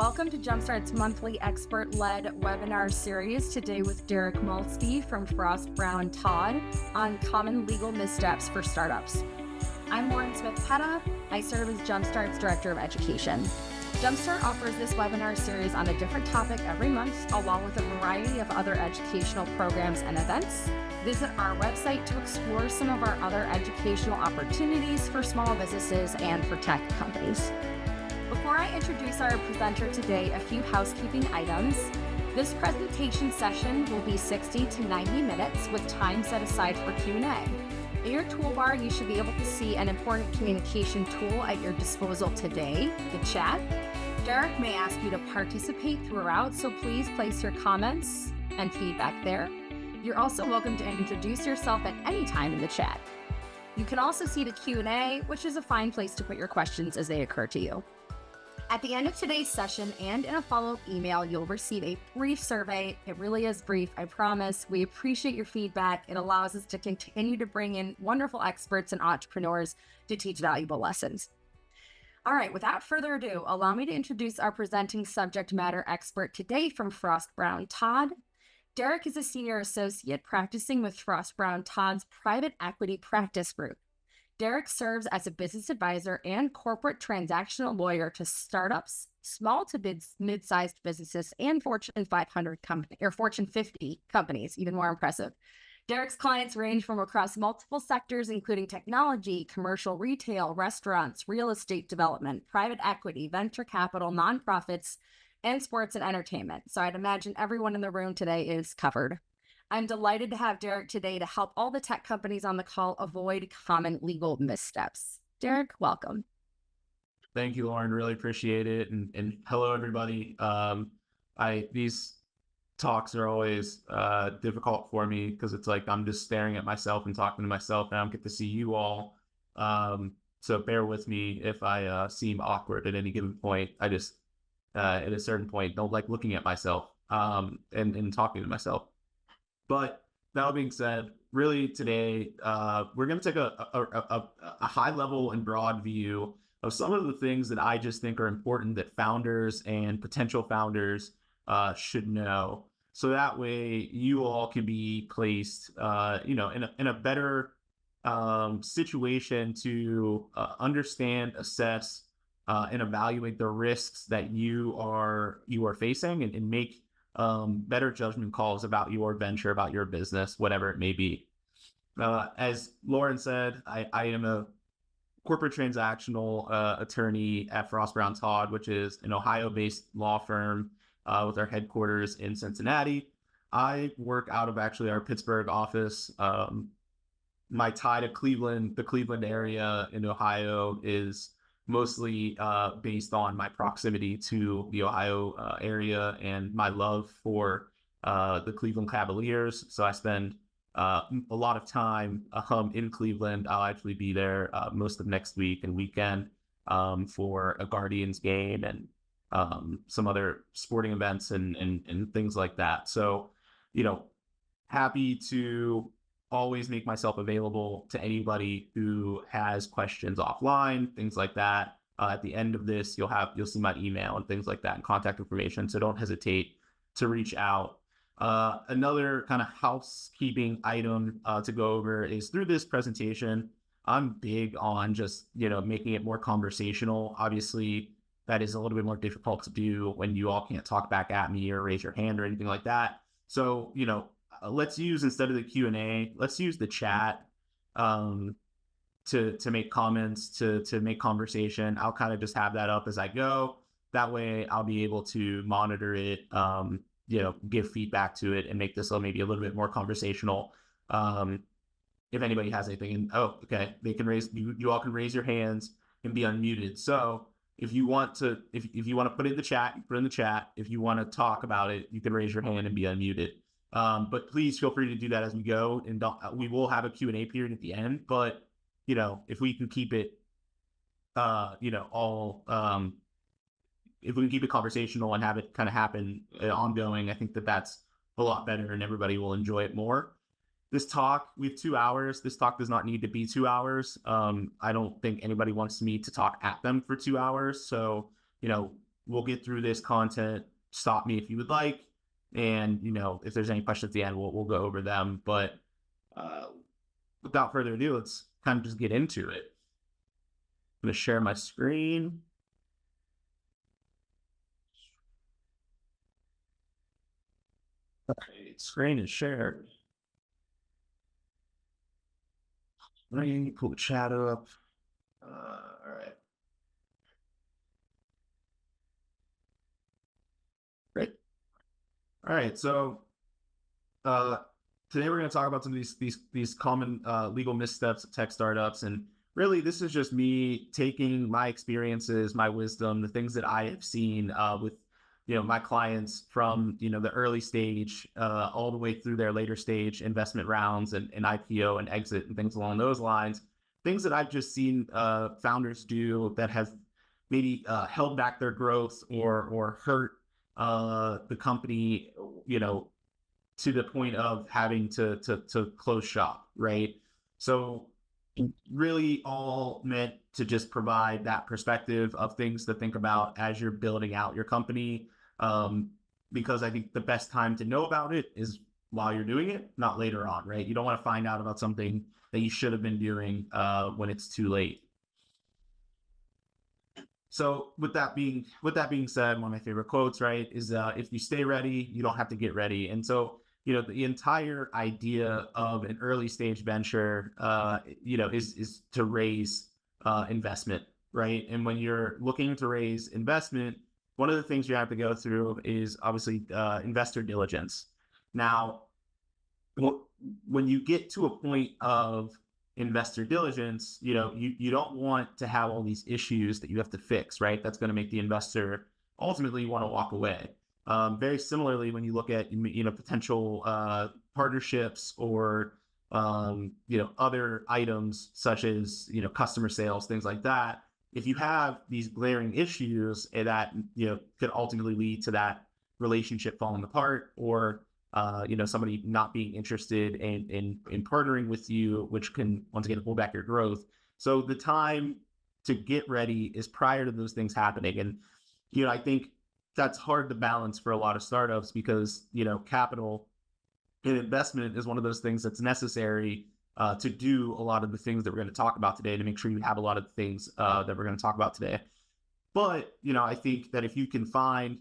Welcome to JumpStart's monthly expert-led webinar series, today with Derrick Maultsby from Frost Brown Todd on common legal missteps for startups. I'm Lauren Smith-Petta. I serve as JumpStart's Director of Education. JumpStart offers this webinar series on a different topic every month, along with a variety of other educational programs and events. Visit our website to explore some of our other educational opportunities for small businesses and for tech companies. Before I introduce our presenter today, a few housekeeping items. This presentation session will be 60 to 90 minutes with time set aside for Q&A. In your toolbar, you should be able to see an important communication tool at your disposal today, the chat. Derrick may ask you to participate throughout, so please place your comments and feedback there. You're also welcome to introduce yourself at any time in the chat. You can also see the Q&A, which is a fine place to put your questions as they occur to you. At the end of today's session and in a follow-up email, you'll receive a brief survey. It really is brief, I promise. We appreciate your feedback. It allows us to continue to bring in wonderful experts and entrepreneurs to teach valuable lessons. All right, without further ado, allow me to introduce our presenting subject matter expert today from Frost Brown Todd. Derrick is a senior associate practicing with Frost Brown Todd's private equity practice group. Derrick serves as a business advisor and corporate transactional lawyer to startups, small to mid-sized businesses, and Fortune 500 company or Fortune 50 companies, even more impressive. Derrick's clients range from across multiple sectors, including technology, commercial retail, restaurants, real estate development, private equity, venture capital, nonprofits, and sports and entertainment. So I'd imagine everyone in the room today is covered. I'm delighted to have Derrick today to help all the tech companies on the call avoid common legal missteps. Derrick, welcome. Thank you, Lauren. Really appreciate it. And hello, everybody. These talks are always difficult for me because it's like I'm just staring at myself and talking to myself, and I don't get to see you all. So bear with me if I seem awkward at any given point. I just, at a certain point, don't like looking at myself and talking to myself. But that being said, really today, we're going to take a high level and broad view of some of the things that I just think are important that founders and potential founders should know. So that way you all can be placed, in a better situation to understand, assess, and evaluate the risks that you are facing and make better judgment calls about your venture, about your business, whatever it may be. As Lauren said, I am a corporate transactional attorney at Frost Brown Todd, which is an Ohio-based law firm with our headquarters in Cincinnati. I work out of actually our Pittsburgh office. My tie to Cleveland, the Cleveland area in Ohio, is mostly based on my proximity to the Ohio area and my love for the Cleveland Cavaliers. So I spend a lot of time in Cleveland. I'll actually be there most of next week and weekend for a Guardians game and some other sporting events and things like that. So, happy to always make myself available to anybody who has questions offline, things like that. At the end of this, you'll see my email and things like that and contact information. So don't hesitate to reach out. Another kind of housekeeping item to go over is through this presentation, I'm big on just, making it more conversational. Obviously, that is a little bit more difficult to do when you all can't talk back at me or raise your hand or anything like that. So, let's use, instead of the Q&A, let's use the chat to make comments, to make conversation. I'll kind of just have that up as I go. That way I'll be able to monitor it, give feedback to it and make this maybe a little bit more conversational. If anybody has anything, they can raise, you all can raise your hands and be unmuted. So if you want to, if you want to put it in the chat, put it in the chat. If you want to talk about it, you can raise your hand and be unmuted. But please feel free to do that as we go, and we will have a Q&A period at the end. But if we can keep it, if we can keep it conversational and have it kind of happen ongoing, I think that's a lot better, and everybody will enjoy it more. This talk, we have 2 hours. This talk does not need to be 2 hours. I don't think anybody wants me to talk at them for 2 hours. So we'll get through this content. Stop me if you would like. And, if there's any questions at the end, we'll go over them. But without further ado, let's kind of just get into it. I'm going to share my screen. Okay, screen is shared. Let me pull the chat up. All right. Great. All right. So today we're going to talk about some of these common legal missteps of tech startups, and really this is just me taking my experiences, my wisdom, the things that I have seen with my clients from the early stage all the way through their later stage investment rounds and IPO and exit and things along those lines. Things that I've just seen founders do that have maybe held back their growth or hurt the company, to the point of having to close shop, right? So really all meant to just provide that perspective of things to think about as you're building out your company. Because I think the best time to know about it is while you're doing it, not later on, right? You don't want to find out about something that you should have been doing when it's too late. So with that being said, one of my favorite quotes, right, is if you stay ready, you don't have to get ready. And so, the entire idea of an early stage venture, is to raise investment, right? And when you're looking to raise investment, one of the things you have to go through is obviously investor diligence. Now, when you get to a point of investor diligence, you don't want to have all these issues that you have to fix, right? That's going to make the investor ultimately want to walk away. Very similarly, when you look at potential partnerships or other items such as customer sales, things like that, if you have these glaring issues that could ultimately lead to that relationship falling apart, or somebody not being interested in partnering with you, which can once again hold back your growth. So the time to get ready is prior to those things happening. And I think that's hard to balance for a lot of startups because capital and investment is one of those things that's necessary to do a lot of the things that we're going to talk about today, to make sure you have a lot of the things that we're going to talk about today. But I think that if you can find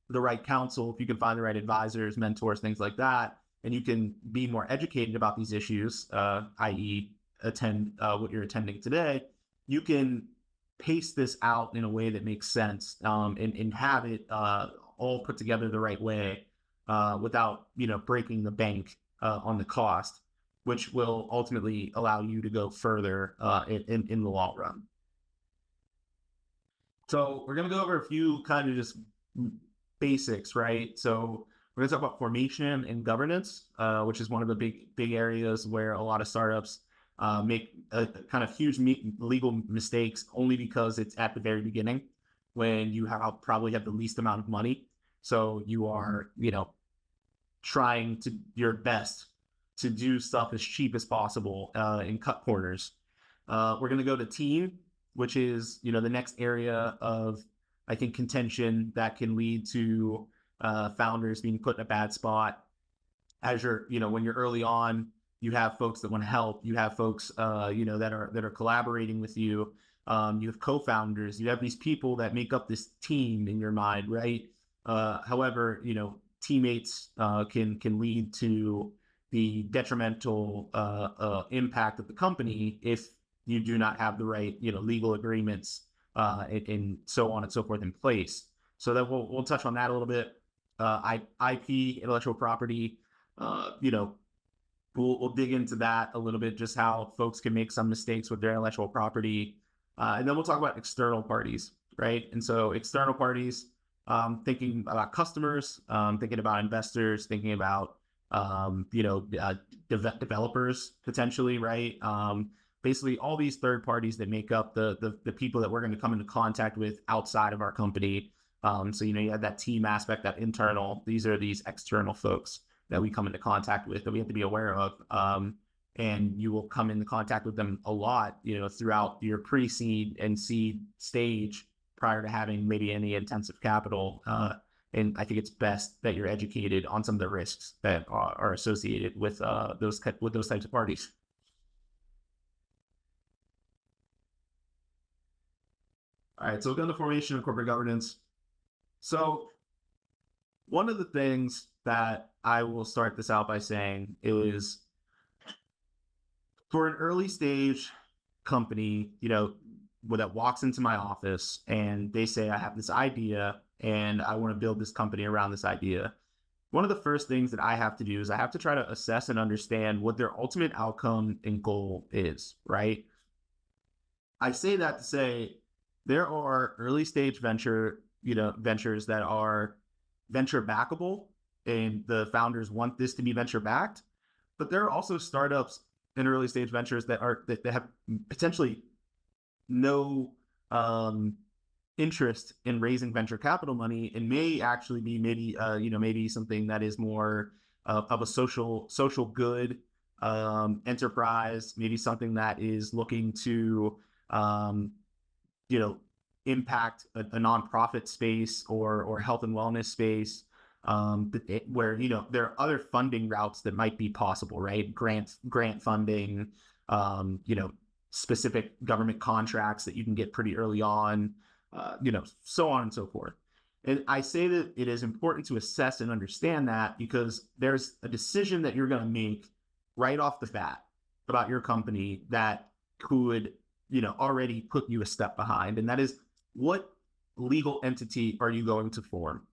the right counsel, if you can find the right advisors, mentors, things like that, and you can be more educated about these issues, i.e. attend what you're attending today, you can pace this out in a way that makes sense, and have it all put together the right way without breaking the bank on the cost, which will ultimately allow you to go further in the long run. So we're going to go over a few kind of just basics, right? So we're going to talk about formation and governance, which is one of the big areas where a lot of startups make a kind of huge legal mistakes, only because it's at the very beginning when you probably have the least amount of money. So you are, trying to your best to do stuff as cheap as possible and cut corners. We're going to go to team, which is, the next area of, I think, contention that can lead to founders being put in a bad spot. As you're, when you're early on, you have folks that want to help. You have folks, that are collaborating with you. You have co-founders. You have these people that make up this team in your mind, right? However, teammates can lead to the detrimental impact of the company if you do not have the right, legal agreements and so on and so forth in place. So that we'll touch on that a little bit. IP, intellectual property, we'll dig into that a little bit, just how folks can make some mistakes with their intellectual property. And then we'll talk about external parties, right? And so external parties, thinking about customers, thinking about investors, thinking about, developers potentially, right? Basically all these third parties that make up the people that we're going to come into contact with outside of our company. So, you have that team aspect, that internal. These are these external folks that we come into contact with that we have to be aware of. And you will come into contact with them a lot, throughout your pre-seed and seed stage prior to having maybe any intensive capital. And I think it's best that you're educated on some of the risks that are associated with those types of parties. All right, so we've done the formation of corporate governance. So one of the things that I will start this out by saying is, for an early stage company, that walks into my office and they say, I have this idea and I want to build this company around this idea. One of the first things that I have to do is I have to try to assess and understand what their ultimate outcome and goal is, right? I say that to say there are early stage ventures that are venture backable, and the founders want this to be venture backed. But there are also startups and early stage ventures that have potentially no interest in raising venture capital money, and may actually be maybe something that is more of a social good enterprise, maybe something that is looking to impact a nonprofit space or health and wellness space, where there are other funding routes that might be possible, right? Grant funding, specific government contracts that you can get pretty early on, so on and so forth. And I say that it is important to assess and understand that, because there's a decision that you're going to make right off the bat about your company that could, already put you a step behind. And that is, what legal entity are you going to form?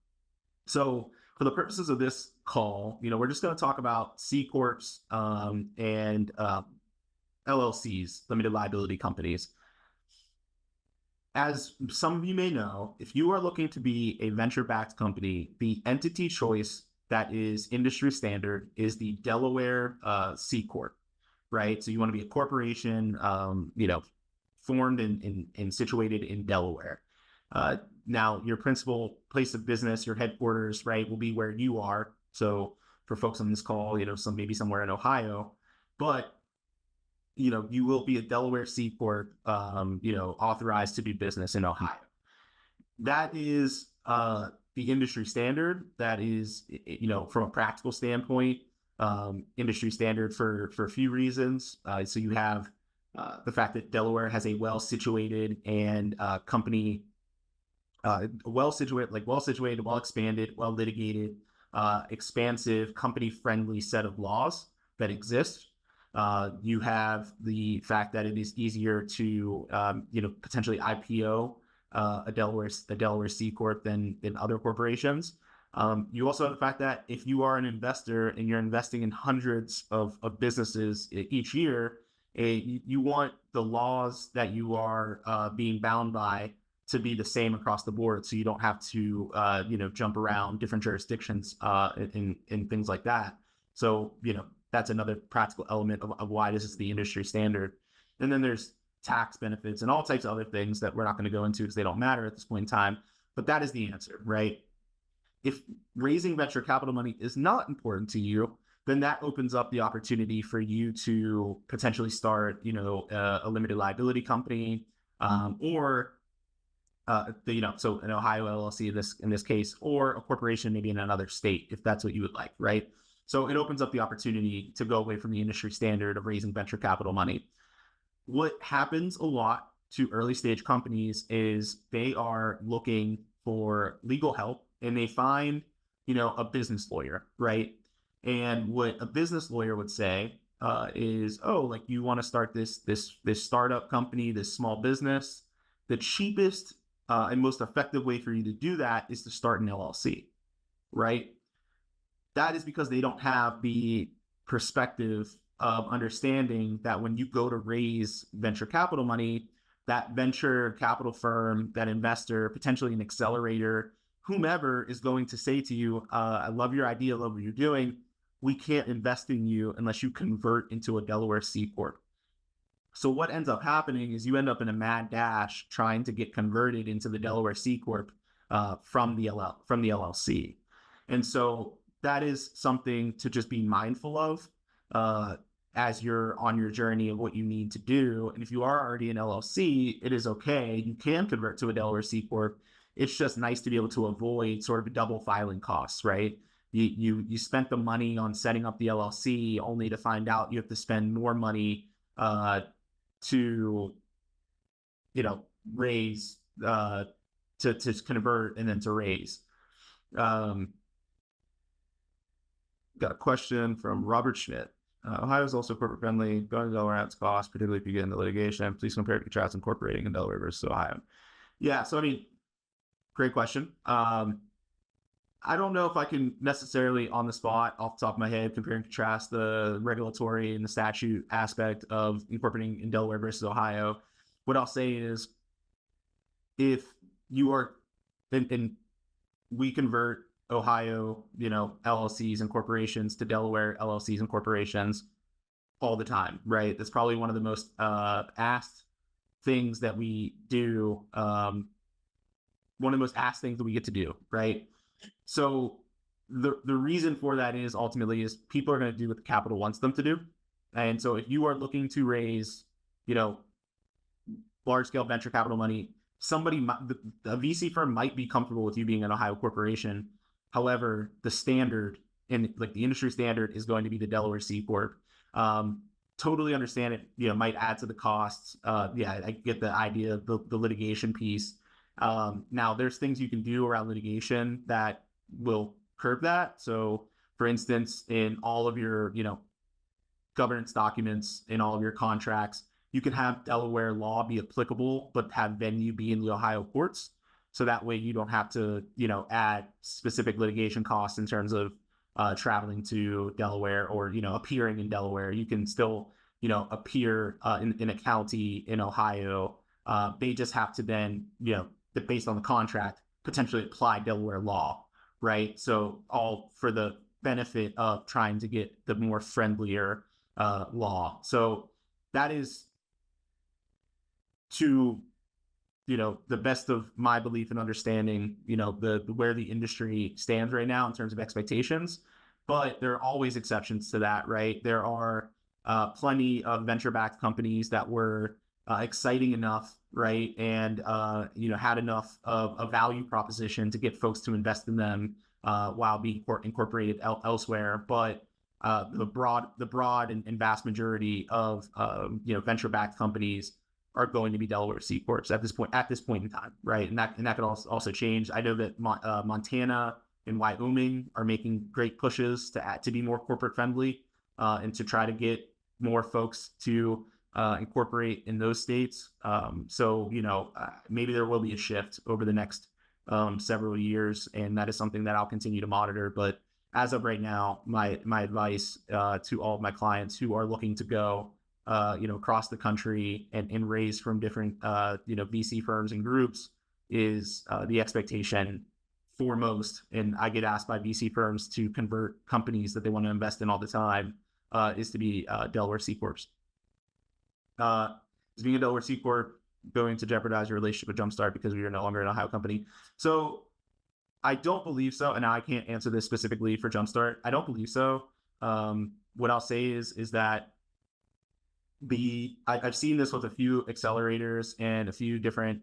So for the purposes of this call, we're just going to talk about C Corps and LLCs, limited liability companies. As some of you may know, if you are looking to be a venture-backed company, the entity choice that is industry standard is the Delaware C Corp, right? So you want to be a corporation, formed and situated in Delaware. Now, your principal place of business, your headquarters, right, will be where you are. So for folks on this call, maybe somewhere in Ohio, but you will be a Delaware C Corp, authorized to do business in Ohio. That is the industry standard. That is, from a practical standpoint, industry standard for a few reasons. So you have the fact that Delaware has a well-situated and company, well-situated, well-expanded, well-litigated, expansive, company-friendly set of laws that exist. You have the fact that it is easier to, potentially IPO a Delaware C Corp than other corporations. You also have the fact that if you are an investor and you're investing in hundreds of businesses each year, you want the laws that you are being bound by to be the same across the board, so you don't have to jump around different jurisdictions and things like that. So that's another practical element of why this is the industry standard. And then there's tax benefits and all types of other things that we're not going to go into because they don't matter at this point in time. But that is the answer, right? If raising venture capital money is not important to you, then that opens up the opportunity for you to potentially start, a limited liability company, or so an Ohio LLC in this case, or a corporation maybe in another state, if that's what you would like, right? So it opens up the opportunity to go away from the industry standard of raising venture capital money. What happens a lot to early stage companies is they are looking for legal help, and they find, a business lawyer, right? And what a business lawyer would say is, you want to start this startup company, this small business. The cheapest and most effective way for you to do that is to start an LLC, right? That is because they don't have the perspective of understanding that when you go to raise venture capital money, that venture capital firm, that investor, potentially an accelerator, whomever is going to say to you, I love your idea, love what you're doing. We can't invest in you unless you convert into a Delaware C Corp. So what ends up happening is you end up in a mad dash trying to get converted into the Delaware C Corp from the LLC. And so that is something to just be mindful of as you're on your journey of what you need to do. And if you are already an LLC, it is okay. You can convert to a Delaware C Corp. It's just nice to be able to avoid sort of double filing costs, right? You spent the money on setting up the LLC only to find out you have to spend more money to, raise, to convert and then to raise. Got a question from Robert Schmidt. Ohio is also corporate friendly. Going to Delaware adds costs, particularly if you get into litigation. Please compare and contrast incorporating in Delaware versus Ohio. Yeah, so I mean, great question. I don't know if I can necessarily on the spot, off the top of my head, compare and contrast the regulatory and the statute aspect of incorporating in Delaware versus Ohio. What I'll say is, if you are, and we convert Ohio, LLCs and corporations to Delaware LLCs and corporations all the time, right? That's probably one of the most asked things that we do. One of the most asked things that we get to do, right? So the reason for that is ultimately is people are going to do what the capital wants them to do. And so if you are looking to raise, large scale venture capital money, a VC firm might be comfortable with you being an Ohio corporation. However, the standard and like the industry standard is going to be the Delaware C Corp. Totally understand it, might add to the costs. I get the idea of the litigation piece. Now there's things you can do around litigation that will curb that. So for instance, in all of your, governance documents, in all of your contracts, you can have Delaware law be applicable, but have venue be in the Ohio courts. So that way you don't have to, add specific litigation costs in terms of traveling to Delaware or, appearing in Delaware. You can still, appear in a county in Ohio. They just have to then, based on the contract, potentially apply Delaware law, right? So all for the benefit of trying to get the more friendlier law. So that is to, the best of my belief and understanding, the where the industry stands right now in terms of expectations. But there are always exceptions to that, right? There are plenty of venture-backed companies that were exciting enough, right, and had enough of a value proposition to get folks to invest in them while being incorporated elsewhere. But the broad and vast majority of venture-backed companies are going to be Delaware C Corps at this point in time, right? And that could also change. I know that Montana and Wyoming are making great pushes to be more corporate friendly and to try to get more folks to incorporate in those states. So maybe there will be a shift over the next several years, and that is something that I'll continue to monitor. But as of right now, my advice to all of my clients who are looking to go across the country and raise from different VC firms and groups is the expectation foremost. And I get asked by VC firms to convert companies that they want to invest in all the time is to be Delaware C Corps. Is being a Delaware C Corp going to jeopardize your relationship with JumpStart because we are no longer an Ohio company? So I don't believe so, and I can't answer this specifically for JumpStart. I don't believe so. What I'll say is that I've seen this with a few accelerators and a few different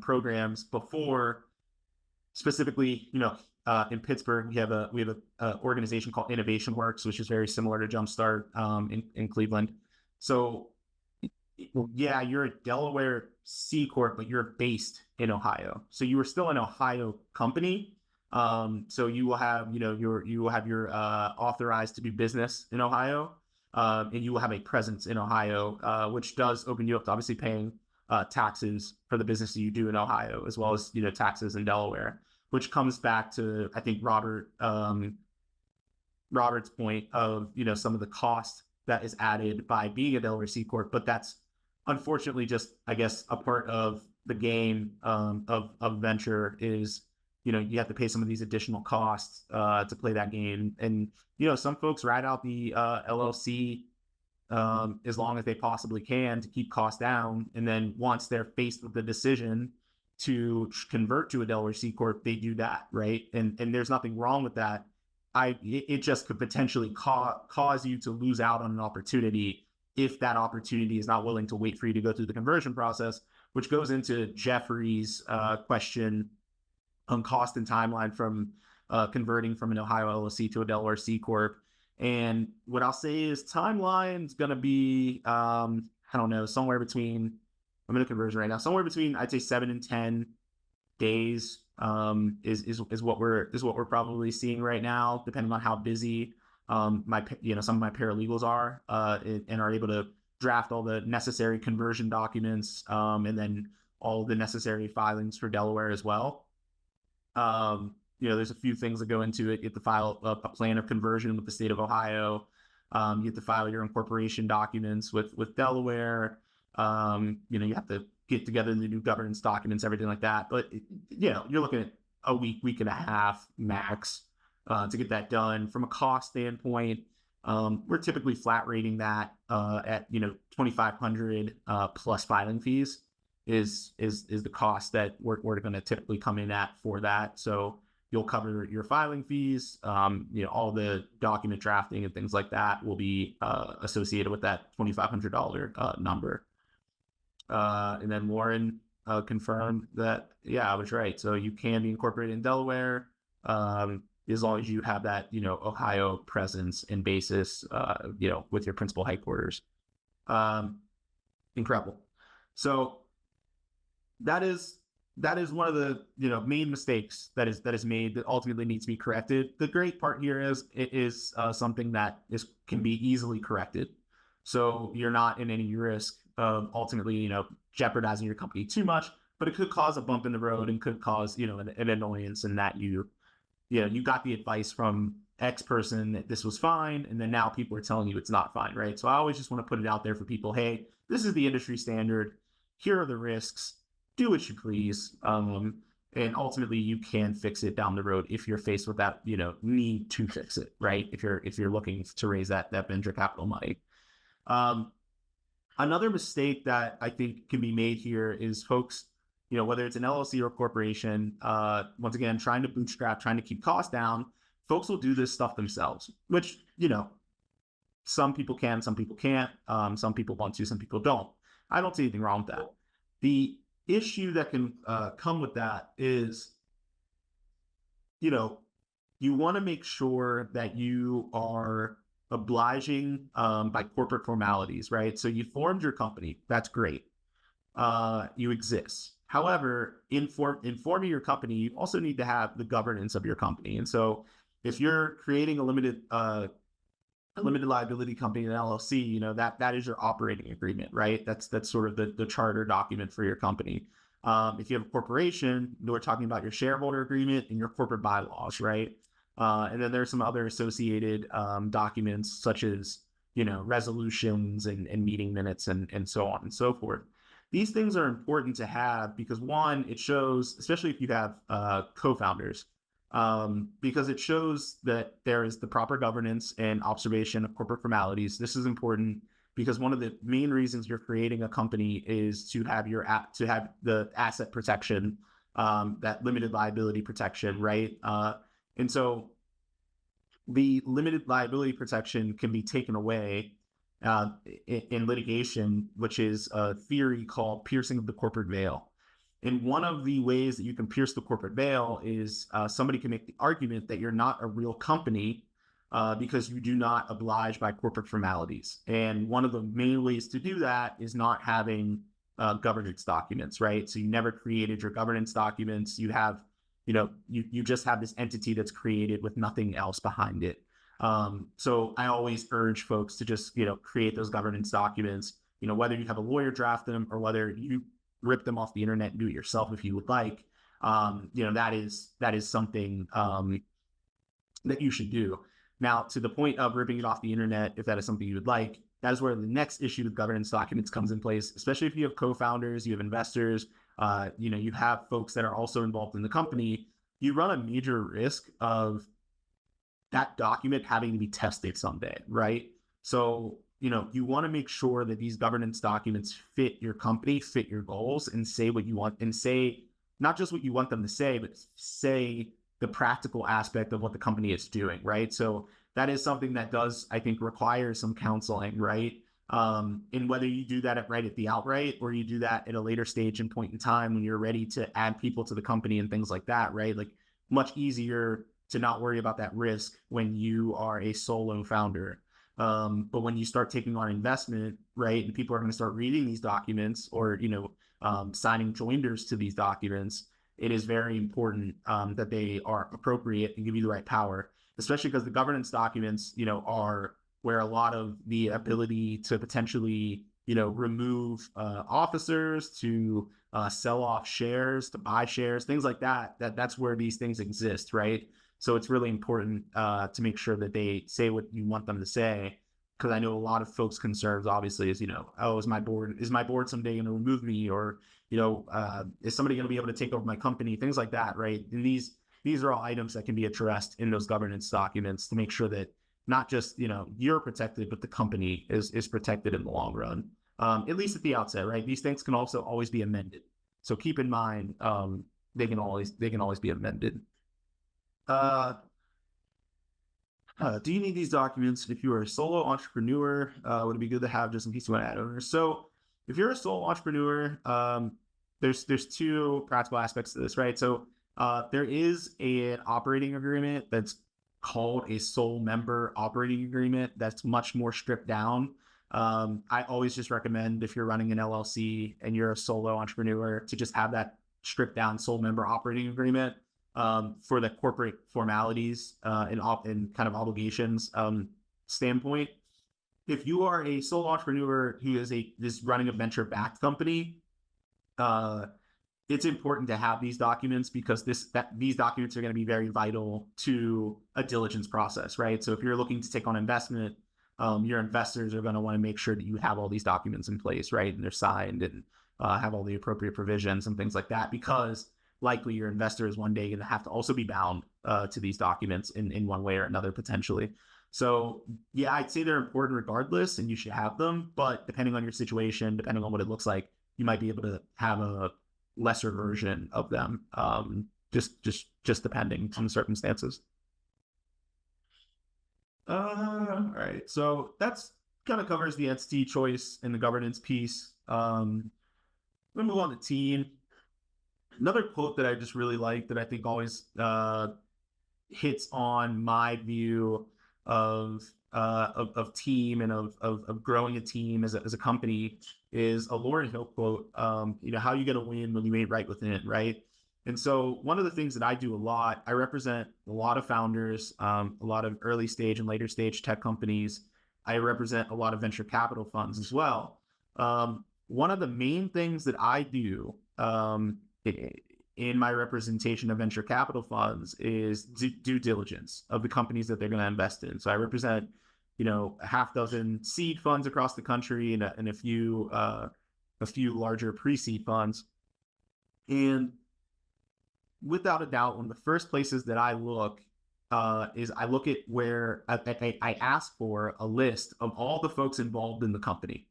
programs before. Specifically, in Pittsburgh, we have a organization called Innovation Works, which is very similar to JumpStart in Cleveland. So yeah, you're a Delaware C Corp, but you're based in Ohio. So you are still an Ohio company. So you will have, your authorized to do business in Ohio, and you will have a presence in Ohio, which does open you up to obviously paying taxes for the business that you do in Ohio, as well as taxes in Delaware, which comes back to, I think, Robert's point of some of the cost that is added by being a Delaware C Corp, but that's unfortunately just, I guess, a part of the game of venture is, you have to pay some of these additional costs to play that game. And, some folks ride out the LLC as long as they possibly can to keep costs down. And then once they're faced with the decision to convert to a Delaware C Corp, they do that, right? And there's nothing wrong with that. it just could potentially cause you to lose out on an opportunity if that opportunity is not willing to wait for you to go through the conversion process, which goes into Jeffrey's question on cost and timeline from converting from an Ohio LLC to a Delaware C Corp. And what I'll say is timeline's going to be, I don't know, somewhere between, I'm in a conversion right now, somewhere between, I'd say 7 and 10 days is what we're probably seeing right now, depending on how busy some of my paralegals are and are able to draft all the necessary conversion documents and then all the necessary filings for Delaware as well. There's a few things that go into it. You have to file a plan of conversion with the state of Ohio. You have to file your incorporation documents with Delaware. You have to get together the new governance documents, everything like that. But you're looking at a week and a half max to get that done. From a cost standpoint, we're typically flat rating that at $2,500 plus filing fees is the cost that we're going to typically come in at for that. So you'll cover your filing fees, all the document drafting and things like that will be associated with that $2,500 number. And then Lauren confirmed that, yeah, I was right. So you can be incorporated in Delaware as long as you have that, Ohio presence and basis, with your principal headquarters. Incredible. So that is one of the main mistakes that is made that ultimately needs to be corrected. The great part here is it is something that can be easily corrected. So you're not in any risk of ultimately, jeopardizing your company too much, but it could cause a bump in the road and could cause, an annoyance in that you got the advice from X person that this was fine, and then now people are telling you it's not fine, right? So I always just want to put it out there for people. Hey, this is the industry standard. Here are the risks. Do what you please. And ultimately you can fix it down the road if you're faced with that, need to fix it, right? If you're looking to raise that venture capital money. Another mistake that I think can be made here is folks, whether it's an LLC or a corporation, once again, trying to bootstrap, trying to keep costs down, folks will do this stuff themselves, which, some people can, some people can't. Some people want to, some people don't. I don't see anything wrong with that. The issue that can come with that is, you want to make sure that you are obliging by corporate formalities, right? So you formed your company. That's great. You exist. However, in forming your company, you also need to have the governance of your company. And so if you're creating a limited liability company, an LLC, that is your operating agreement, right? That's sort of the charter document for your company. If you have a corporation, we're talking about your shareholder agreement and your corporate bylaws, right? And then there's some other associated documents such as, resolutions and meeting minutes and so on and so forth. These things are important to have because one, it shows, especially if you have co-founders, because it shows that there is the proper governance and observation of corporate formalities. This is important because one of the main reasons you're creating a company is to have the asset protection, that limited liability protection, right? And so the limited liability protection can be taken away in litigation, which is a theory called piercing of the corporate veil. And one of the ways that you can pierce the corporate veil is somebody can make the argument that you're not a real company because you do not oblige by corporate formalities. And one of the main ways to do that is not having governance documents, right? So you never created your governance documents. You have, you just have this entity that's created with nothing else behind it. So I always urge folks to just, create those governance documents, whether you have a lawyer draft them or whether you rip them off the internet and do it yourself if you would like. That is something that you should do. Now, to the point of ripping it off the internet, if that is something you would like, that is where the next issue with governance documents comes in place, especially if you have co-founders, you have investors, you have folks that are also involved in the company. You run a major risk of that document having to be tested someday, right? So, you want to make sure that these governance documents fit your company, fit your goals, and say what you want, and say not just what you want them to say, but say the practical aspect of what the company is doing, right? So that is something that does, I think, require some counseling, right? And whether you do that right at the outright, or you do that at a later stage and point in time when you're ready to add people to the company and things like that, right? Like, much easier to not worry about that risk when you are a solo founder. But when you start taking on investment, right, and people are going to start reading these documents, or, signing joinders to these documents, it is very important that they are appropriate and give you the right power, especially because the governance documents, are where a lot of the ability to potentially, remove officers, to sell off shares, to buy shares, things like that. That's where these things exist, right? So it's really important to make sure that they say what you want them to say, because I know a lot of folks' concerns, obviously, is, oh, is my board someday going to remove me, or is somebody going to be able to take over my company, things like that, right? And these are all items that can be addressed in those governance documents to make sure that not just you're protected, but the company is protected in the long run, at least at the outset, right? These things can also always be amended, so keep in mind they can always be amended. Do you need these documents if you are a solo entrepreneur? Would it be good to have just in case you want to add owners? So if you're a solo entrepreneur, there's two practical aspects to this, right? So there is an operating agreement that's called a sole member operating agreement that's much more stripped down. I always just recommend, if you're running an LLC and you're a solo entrepreneur, to just have that stripped down sole member operating agreement for the corporate formalities and kind of obligations standpoint. If you are a sole entrepreneur who is running a venture-backed company, it's important to have these documents, because these documents are going to be very vital to a diligence process, right? So if you're looking to take on investment, your investors are going to want to make sure that you have all these documents in place, right? And they're signed and have all the appropriate provisions and things like that, because likely your investor is one day going to have to also be bound to these documents in one way or another, potentially. So yeah, I'd say they're important regardless, and you should have them. But depending on your situation, depending on what it looks like, you might be able to have a lesser version of them, just depending on the circumstances. All right, so that's kind of covers the entity choice and the governance piece. We'll move on to team. Another quote that I just really like, that I think always hits on my view of team and of growing a team as a company, is a Lauryn Hill quote. How you going to win when you ain't right within it, right? And so one of the things that I do a lot, I represent a lot of founders, a lot of early stage and later stage tech companies. I represent a lot of venture capital funds as well. One of the main things that I do in my representation of venture capital funds is due diligence of the companies that they're going to invest in. So I represent, a half dozen seed funds across the country, and a few larger pre-seed funds. And without a doubt, one of the first places that I look is I look at where I ask for a list of all the folks involved in the company.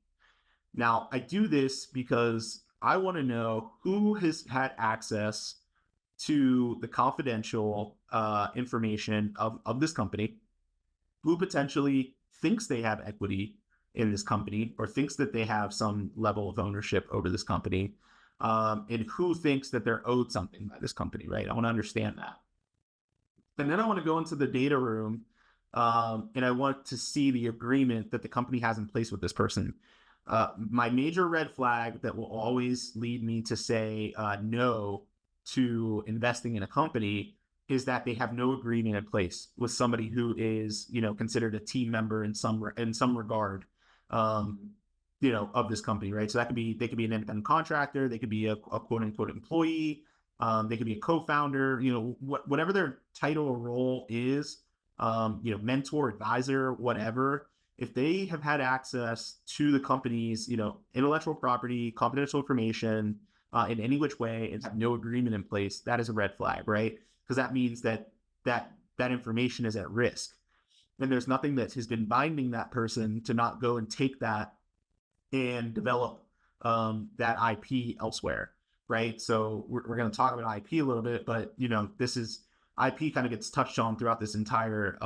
Now, I do this because I want to know who has had access to the confidential information of this company, who potentially thinks they have equity in this company, or thinks that they have some level of ownership over this company, and who thinks that they're owed something by this company, right? I want to understand that. And then I want to go into the data room, and I want to see the agreement that the company has in place with this person. My major red flag that will always lead me to say no to investing in a company is that they have no agreement in place with somebody who is, considered a team member in some regard, of this company, right? So they could be an independent contractor, they could be a quote unquote employee, they could be a co-founder, whatever their title or role is, mentor, advisor, whatever. If they have had access to the company's, intellectual property, confidential information in any which way, and have no agreement in place, that is a red flag, right? Because that means that information is at risk. And there's nothing that has been binding that person to not go and take that and develop that IP elsewhere, right? So we're going to talk about IP a little bit, but this is IP kind of gets touched on throughout this entire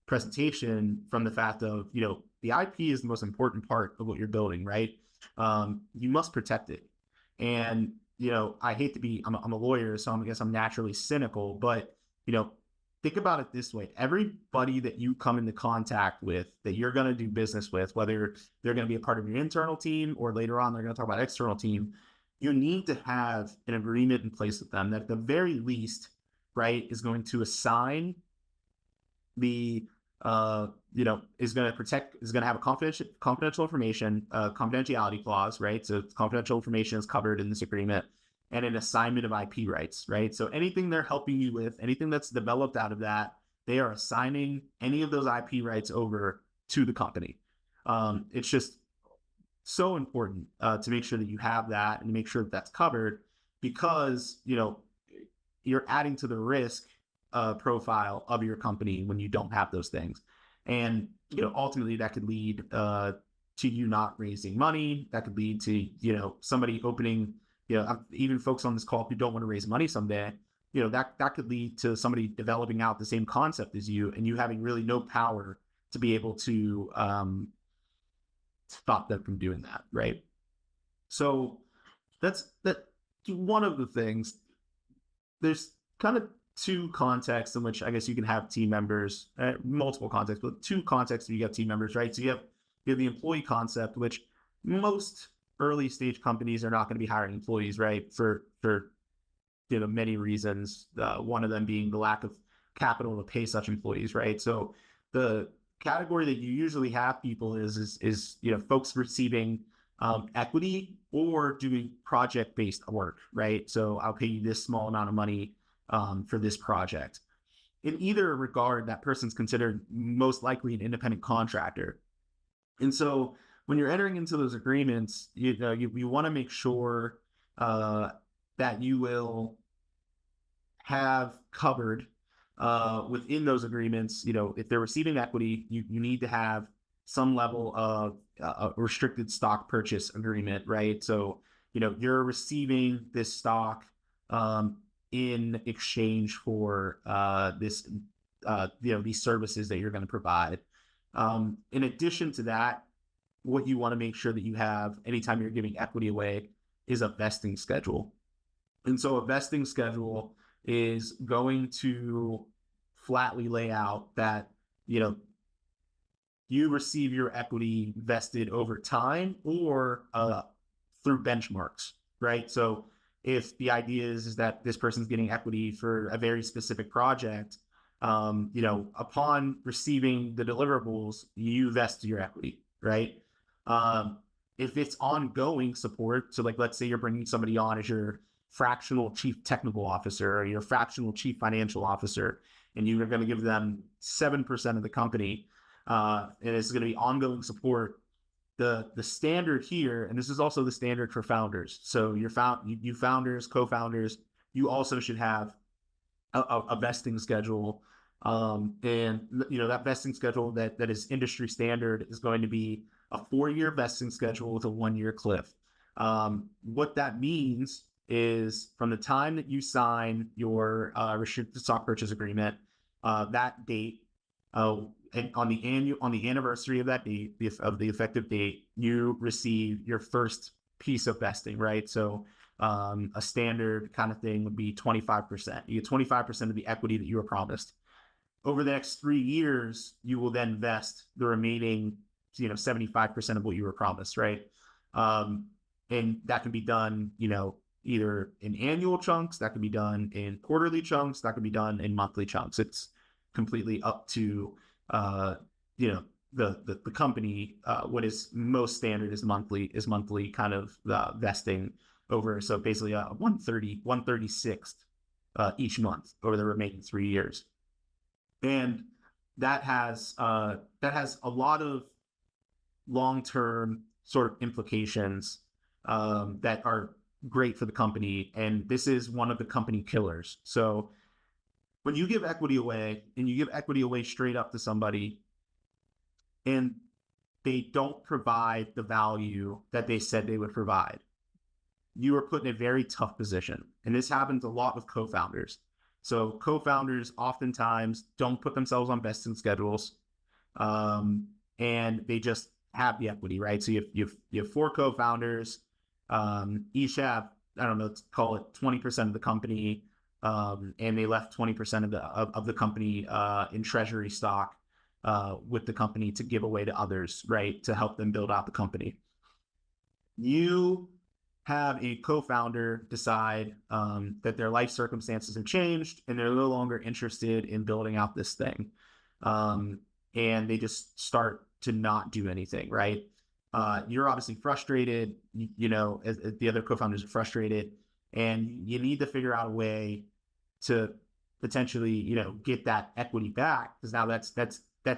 presentation from the fact of, the IP is the most important part of what you're building, right? You must protect it. And, I hate to be, I'm a lawyer, so I guess I'm naturally cynical, but, think about it this way. Everybody that you come into contact with, that you're going to do business with, whether they're going to be a part of your internal team or later on, they're going to talk about external team, you need to have an agreement in place with them that at the very least, right, is going to assign the is going to have a confidential information, confidentiality clause, right? So confidential information is covered in this agreement, and an assignment of IP rights, right? So anything they're helping you with, anything that's developed out of that, they are assigning any of those IP rights over to the company. It's just so important to make sure that you have that and to make sure that that's covered, because you're adding to the risk profile of your company when you don't have those things. And ultimately that could lead to you not raising money. That could lead to somebody opening, even folks on this call who don't want to raise money someday, that could lead to somebody developing out the same concept as you, and you having really no power to be able to stop them from doing that, right? So that's one of the things. There's kind of two contexts in which I guess you can have team members, multiple contexts, but two contexts where you have team members, right? So you have the employee concept, which most early stage companies are not going to be hiring employees, right? For many reasons. One of them being the lack of capital to pay such employees, right? So the category that you usually have people is folks receiving equity or doing project-based work, right? So I'll pay you this small amount of money for this project. In either regard, that person's considered most likely an independent contractor. And so when you're entering into those agreements, you want to make sure that you will have covered within those agreements, if they're receiving equity, you need to have some level of a restricted stock purchase agreement, right? So, you're receiving this stock in exchange for these services that you're going to provide. In addition to that, what you want to make sure that you have anytime you're giving equity away is a vesting schedule. And so a vesting schedule is going to flatly lay out that, you receive your equity vested over time or through benchmarks, right? So if the idea is that this person's getting equity for a very specific project, upon receiving the deliverables, you vest your equity, right? If it's ongoing support, so like, let's say you're bringing somebody on as your fractional chief technical officer or your fractional chief financial officer, and you're going to give them 7% of the company, and it's going to be ongoing support. The standard here, and this is also the standard for founders. So you founders, co-founders, you also should have a vesting schedule. And that vesting schedule that is industry standard is going to be a 4-year vesting schedule with a 1-year cliff. What that means is from the time that you sign your restricted stock purchase agreement, that date, and on the anniversary of that date, of the effective date, you receive your first piece of vesting, right? So a standard kind of thing would be 25%. You get 25% of the equity that you were promised. Over the next 3 years, you will then vest the remaining 75% of what you were promised, right? And that can be done, either in annual chunks, that can be done in quarterly chunks, that can be done in monthly chunks. It's completely up to the company. What is most standard is monthly kind of vesting over. So basically 1/36th each month over the remaining 3 years. And that has a lot of long-term sort of implications that are great for the company. And this is one of the company killers. So when you give equity away, and you give equity away straight up to somebody, and they don't provide the value that they said they would provide, you are put in a very tough position. And this happens a lot with co-founders. So co-founders oftentimes don't put themselves on vesting schedules, and they just have the equity, right? So you have four co-founders, each have, I don't know, let's call it 20% of the company, and they left 20% of the company in treasury stock with the company to give away to others, right, to help them build out the company. You have a co-founder decide that their life circumstances have changed and they're no longer interested in building out this thing. And they just start to not do anything, right? You're obviously frustrated, as the other co-founders are frustrated, and you need to figure out a way to potentially, get that equity back, because now that's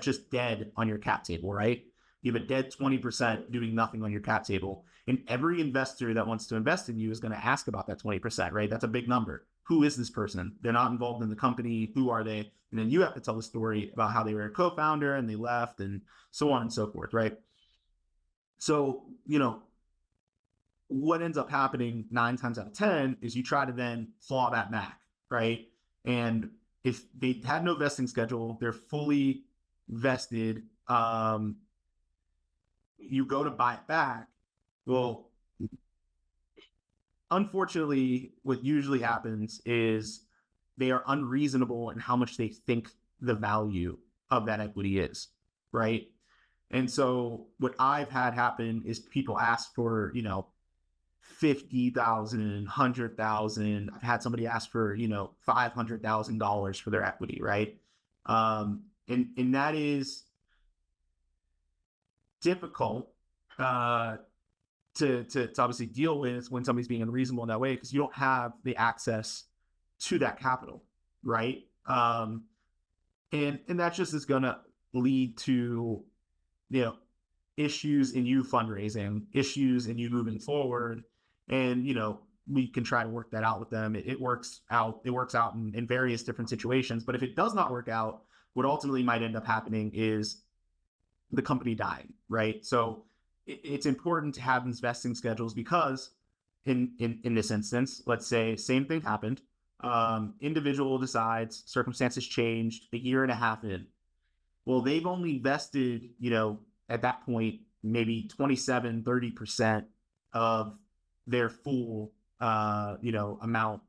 just dead on your cap table, right? You have a dead 20% doing nothing on your cap table. And every investor that wants to invest in you is going to ask about that 20%, right? That's a big number. Who is this person? They're not involved in the company. Who are they? And then you have to tell the story about how they were a co-founder and they left and so on and so forth, right? So, what ends up happening 9 times out of 10 is you try to then claw that back, right? And if they had no vesting schedule, they're fully vested, you go to buy it back. Well, unfortunately, what usually happens is they are unreasonable in how much they think the value of that equity is, right? And so what I've had happen is people ask for, 50,000, 100,000. I've had somebody ask for, $500,000 for their equity, right? And that is difficult to obviously deal with when somebody's being unreasonable in that way, because you don't have the access to that capital, right? And that just is going to lead to, issues in you fundraising, issues in you moving forward. And, we can try to work that out with them. It works out in various different situations. But if it does not work out, what ultimately might end up happening is the company dying, right? So it's important to have these vesting schedules, because in this instance, let's say same thing happened. Individual decides, circumstances changed a year and a half in. Well, they've only vested, at that point, maybe 27, 30% of their full, amount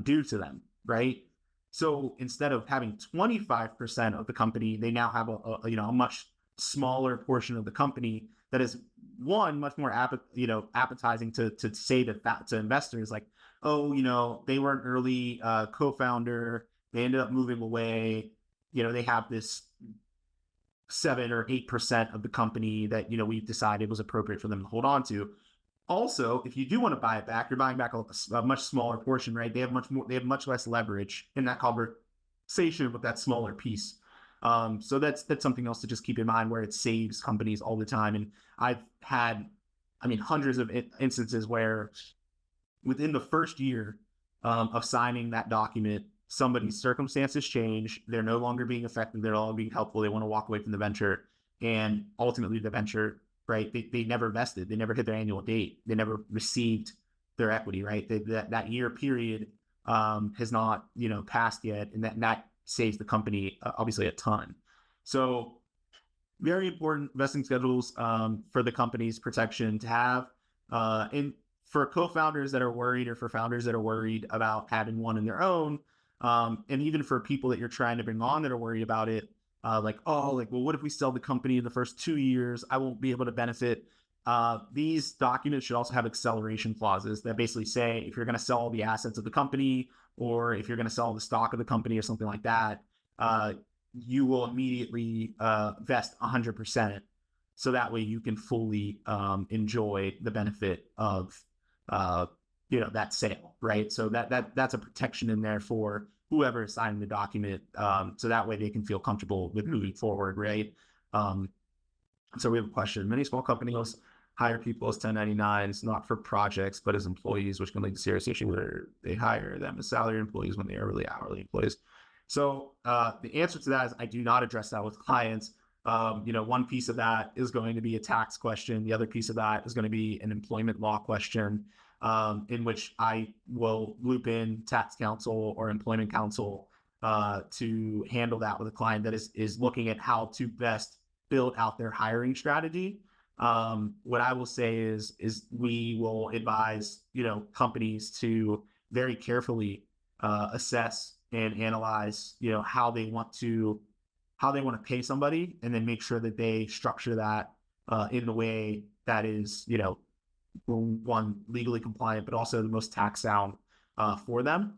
due to them, right? So instead of having 25% of the company, they now have a much smaller portion of the company that is, one, much more appetizing to say to investors, like, oh, they were an early co-founder, they ended up moving away, they have this 7 or 8% of the company that we've decided was appropriate for them to hold on to. Also, if you do want to buy it back, you're buying back a much smaller portion, right? They have much less leverage in that conversation with that smaller piece. So that's something else to just keep in mind, where it saves companies all the time. And I've had, hundreds of instances where within the first year of signing that document, somebody's circumstances change. They're no longer being effective. They're no longer being helpful. They want to walk away from the venture. And ultimately the venture, right, they never vested. They never hit their annual date. They never received their equity, right? That year period has not, passed yet. And that saves the company obviously a ton. So very important vesting schedules for the company's protection to have. And for co-founders that are worried, or for founders that are worried about having one in their own, and even for people that you're trying to bring on that are worried about it, well, what if we sell the company in the first 2 years? I won't be able to benefit. These documents should also have acceleration clauses that basically say, if you're going to sell all the assets of the company, or if you're going to sell the stock of the company or something like that, you will immediately vest 100%. So that way you can fully enjoy the benefit of that sale, right? So that's a protection in there for whoever is signing the document, so that way they can feel comfortable with moving forward, right? So we have a question. Many small companies hire people as 1099s, not for projects, but as employees, which can lead to serious issue where they hire them as salary employees when they are really hourly employees. So the answer to that is, I do not address that with clients. One piece of that is going to be a tax question. The other piece of that is going to be an employment law question. in which I will loop in tax counsel or employment counsel to handle that with a client that is looking at how to best build out their hiring strategy. What I will say is we will advise, companies to very carefully assess and analyze, how they want to pay somebody, and then make sure that they structure that in the way that is, one, legally compliant, but also the most tax sound for them.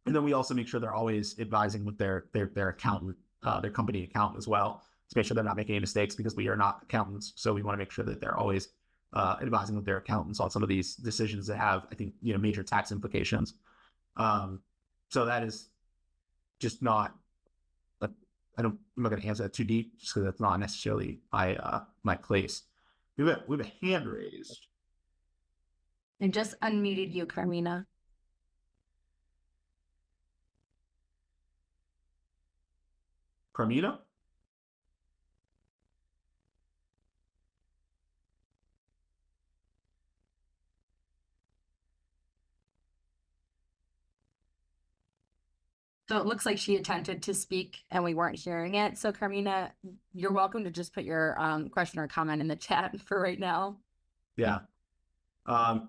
And then we also make sure they're always advising with their accountant, their company accountant as well, to make sure they're not making any mistakes, because we are not accountants. So we want to make sure that they're always advising with their accountants on some of these decisions that have, I think, major tax implications. So that is just not, I'm not going to answer that too deep, just because that's not necessarily my place. We have a hand raised. I just unmuted you, Carmina. Carmina? So it looks like she attempted to speak and we weren't hearing it. So Carmina, you're welcome to just put your question or comment in the chat for right now. Yeah.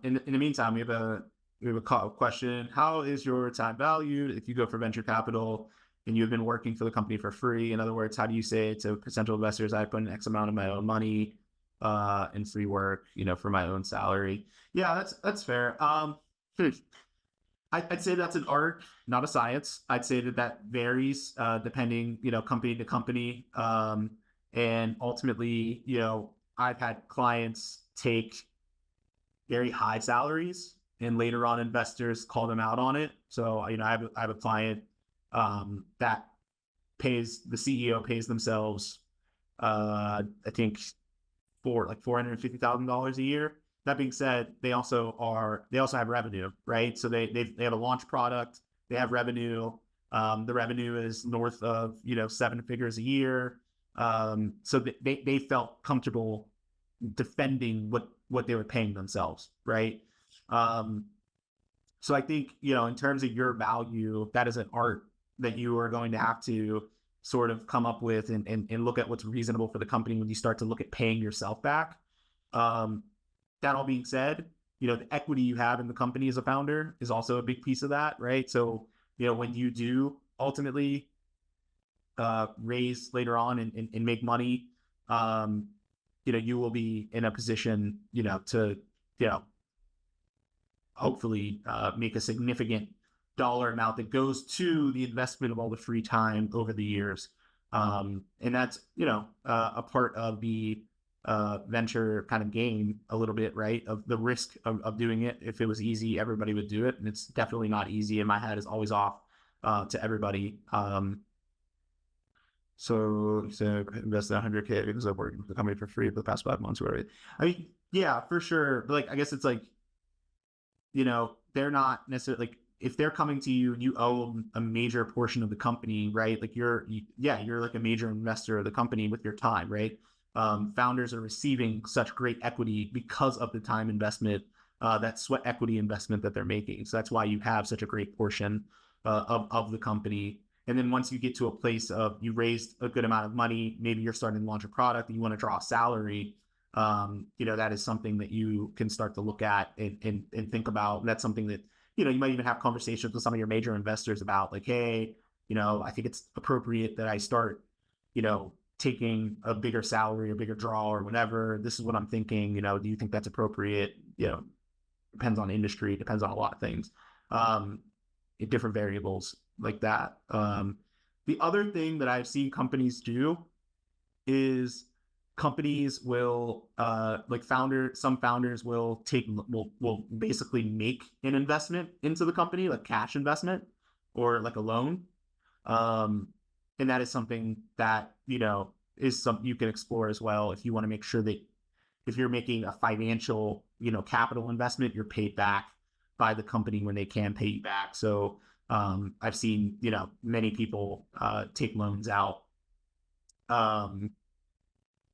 In the meantime, we have a question. How is your time valued if you go for venture capital and you've been working for the company for free? In other words, how do you say to potential investors, I put in X amount of my own money in free work, for my own salary? Yeah, that's fair. I'd say that's an art, not a science. I'd say that varies depending, company to company. And ultimately, I've had clients take very high salaries, and later on investors call them out on it. So, I have a client that the CEO pays themselves, I think, for like $450,000 a year. That being said, they also have revenue, right? So they have a launch product, they have revenue. The revenue is north of 7 figures a year. So they felt comfortable defending what they were paying themselves, right? So I think, in terms of your value, that is an art that you are going to have to sort of come up with and look at what's reasonable for the company when you start to look at paying yourself back. That all being said, the equity you have in the company as a founder is also a big piece of that, right? So, when you do ultimately raise later on and make money, you will be in a position, to, hopefully make a significant dollar amount that goes to the investment of all the free time over the years. And that's, a part of the venture kind of game a little bit, right? Of the risk of doing it. If it was easy, everybody would do it. And it's definitely not easy. And my head is always off to everybody. So invested 100K because I've worked with the company for free for the past 5 months. Where I mean, yeah, for sure. But like, I guess it's like, they're not necessarily like, if they're coming to you and you own a major portion of the company, right? Like you're like a major investor of the company with your time, right? Founders are receiving such great equity because of the time investment, that sweat equity investment that they're making. So that's why you have such a great portion of the company. And then once you get to a place of you raised a good amount of money, maybe you're starting to launch a product and you want to draw a salary, that is something that you can start to look at and think about. And that's something that, you might even have conversations with some of your major investors about, like, hey, I think it's appropriate that I start, taking a bigger salary or bigger draw or whatever. This is what I'm thinking. Do you think that's appropriate? Depends on industry, depends on a lot of things, different variables like that. The other thing that I've seen companies do is companies will some founders will basically make an investment into the company, like cash investment or like a loan. And that is something that, is something you can explore as well. If you want to make sure that if you're making a financial, capital investment, you're paid back by the company when they can pay you back. So I've seen, many people take loans out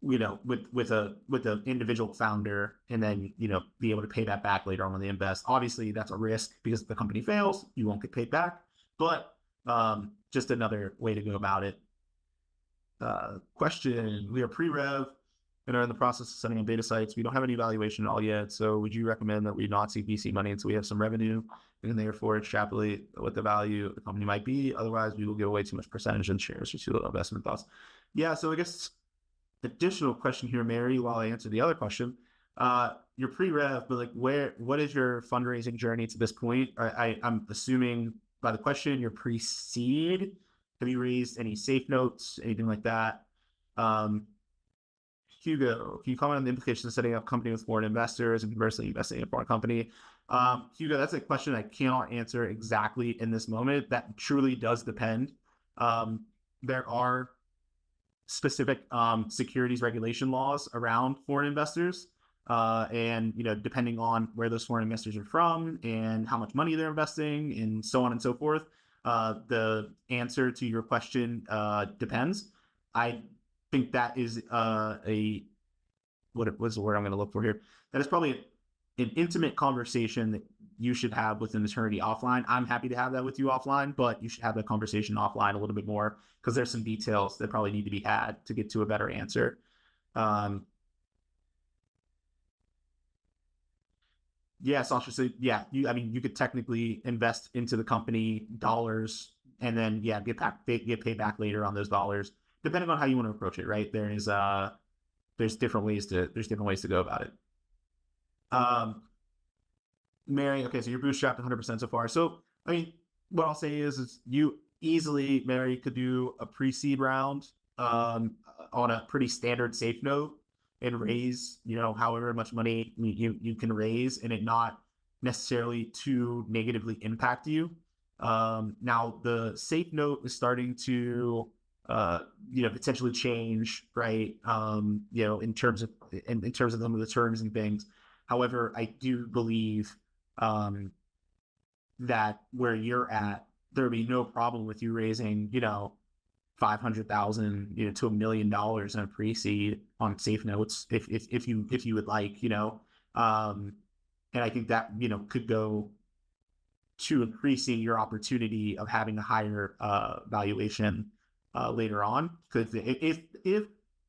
with an individual founder, and then be able to pay that back later on when they invest. Obviously, that's a risk because if the company fails, you won't get paid back. But just another way to go about it. Question: we are pre-rev and are in the process of setting up beta sites. We don't have any valuation at all yet. So would you recommend that we not seek VC money until we have some revenue and therefore extrapolate what the value of the company might be? Otherwise, we will give away too much percentage in shares or too investment thoughts. Yeah. So I guess additional question here, Mary, while I answer the other question. You're pre-rev, but what is your fundraising journey to this point? I'm assuming by the question you're pre-seed. Have you raised any safe notes, anything like that? Hugo, can you comment on the implications of setting up a company with foreign investors and conversely investing in a foreign company? Hugo, that's a question I cannot answer exactly in this moment. That truly does depend. There are specific securities regulation laws around foreign investors. And depending on where those foreign investors are from and how much money they're investing and so on and so forth, the answer to your question depends. I think that is what was the word I'm going to look for here? That is probably an intimate conversation that you should have with an attorney offline. I'm happy to have that with you offline, but you should have that conversation offline a little bit more because there's some details that probably need to be had to get to a better answer. Yeah, Sasha. So yeah, you could technically invest into the company dollars and then get paid back later on those dollars, depending on how you want to approach it. Right? There's different ways to go about it. Mary, okay, so you're bootstrapped 100% so far. So what I'll say is you easily, Mary, could do a pre-seed round on a pretty standard safe note and raise, however much money you can raise and it not necessarily to negatively impact you. Now the safe note is starting to, potentially change, right? In terms of some of the terms and things. However, I do believe that where you're at, there would be no problem with you raising, $500,000, to $1 million in a pre-seed on safe notes, if you would like, and I think that could go to increasing your opportunity of having a higher valuation later on, because if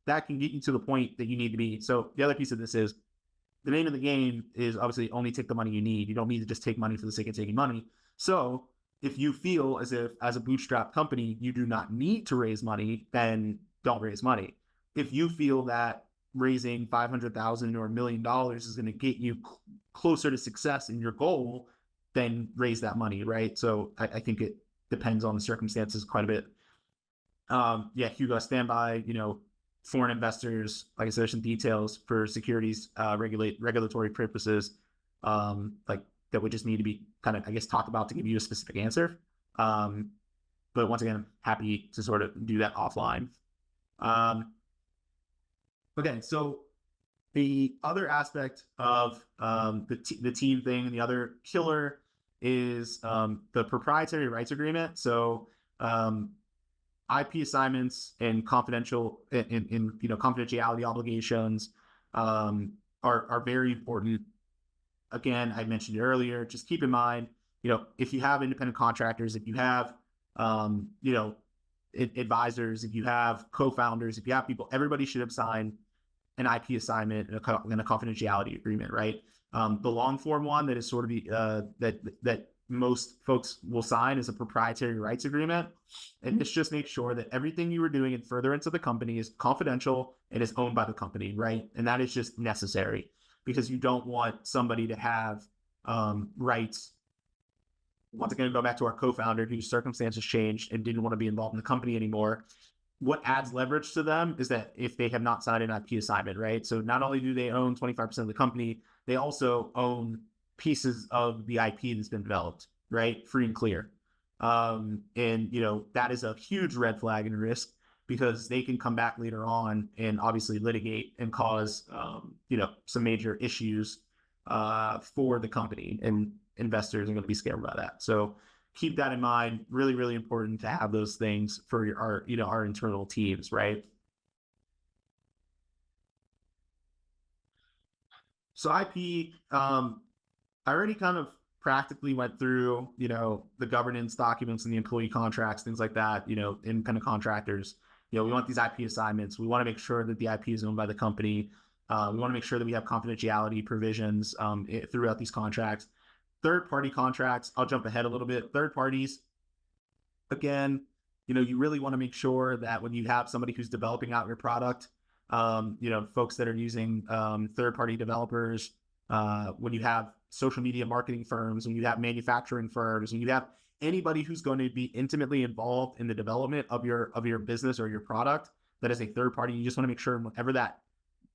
that can get you to the point that you need to be. So the other piece of this is the name of the game is obviously only take the money you need. You don't need to just take money for the sake of taking money. So if you feel as if as a bootstrap company, you do not need to raise money, then don't raise money. If you feel that raising $500,000 or $1 million is going to get you closer to success in your goal, then raise that money, right? So I think it depends on the circumstances quite a bit. Hugo, stand by, foreign investors, like I said, there's some details for securities regulatory purposes, that would just need to be kind of, I guess, talked about to give you a specific answer. But once again, I'm happy to sort of do that offline. Okay, so the other aspect of the team thing, and the other killer is the proprietary rights agreement. So IP assignments and confidentiality obligations are very important. Again, I mentioned it earlier. Just keep in mind, if you have independent contractors, if you have advisors, if you have co-founders, if you have people, everybody should have signed an IP assignment and a confidentiality agreement, right? The long form one that is sort of that most folks will sign is a proprietary rights agreement. And this just makes sure that everything you are doing in furtherance of the company is confidential and is owned by the company, right? And that is just necessary because you don't want somebody to have rights. Once again, go back to our co-founder whose circumstances changed and didn't want to be involved in the company anymore. What adds leverage to them is that if they have not signed an IP assignment, right? So not only do they own 25% of the company, they also own pieces of the IP that's been developed, right? Free and clear. And, that is a huge red flag and risk because they can come back later on and obviously litigate and cause, some major issues for the company, and investors are going to be scared about that. So keep that in mind. Really, really important to have those things for our internal teams, right? So IP, I already kind of practically went through, the governance documents and the employee contracts, things like that, independent contractors. We want these IP assignments. We want to make sure that the IP is owned by the company. We want to make sure that we have confidentiality provisions throughout these contracts. Third party contracts, I'll jump ahead a little bit. Third parties, again, you really want to make sure that when you have somebody who's developing out your product, folks that are using third-party developers, when you have social media marketing firms, when you have manufacturing firms, when you have anybody who's going to be intimately involved in the development of your business or your product, that is a third party, you just want to make sure whatever that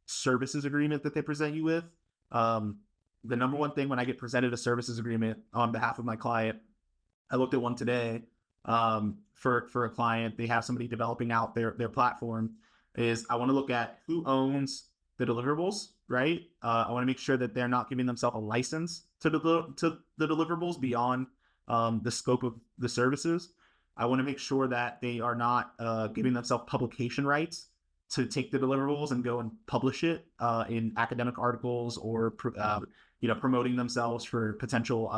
services agreement that they present you with, the number one thing when I get presented a services agreement on behalf of my client, I looked at one today for a client. They have somebody developing out their platform. Is I want to look at who owns the deliverables, right? I want to make sure that they're not giving themselves a license to the deliverables beyond the scope of the services. I want to make sure that they are not giving themselves publication rights to take the deliverables and go and publish it in academic articles or promoting themselves for potential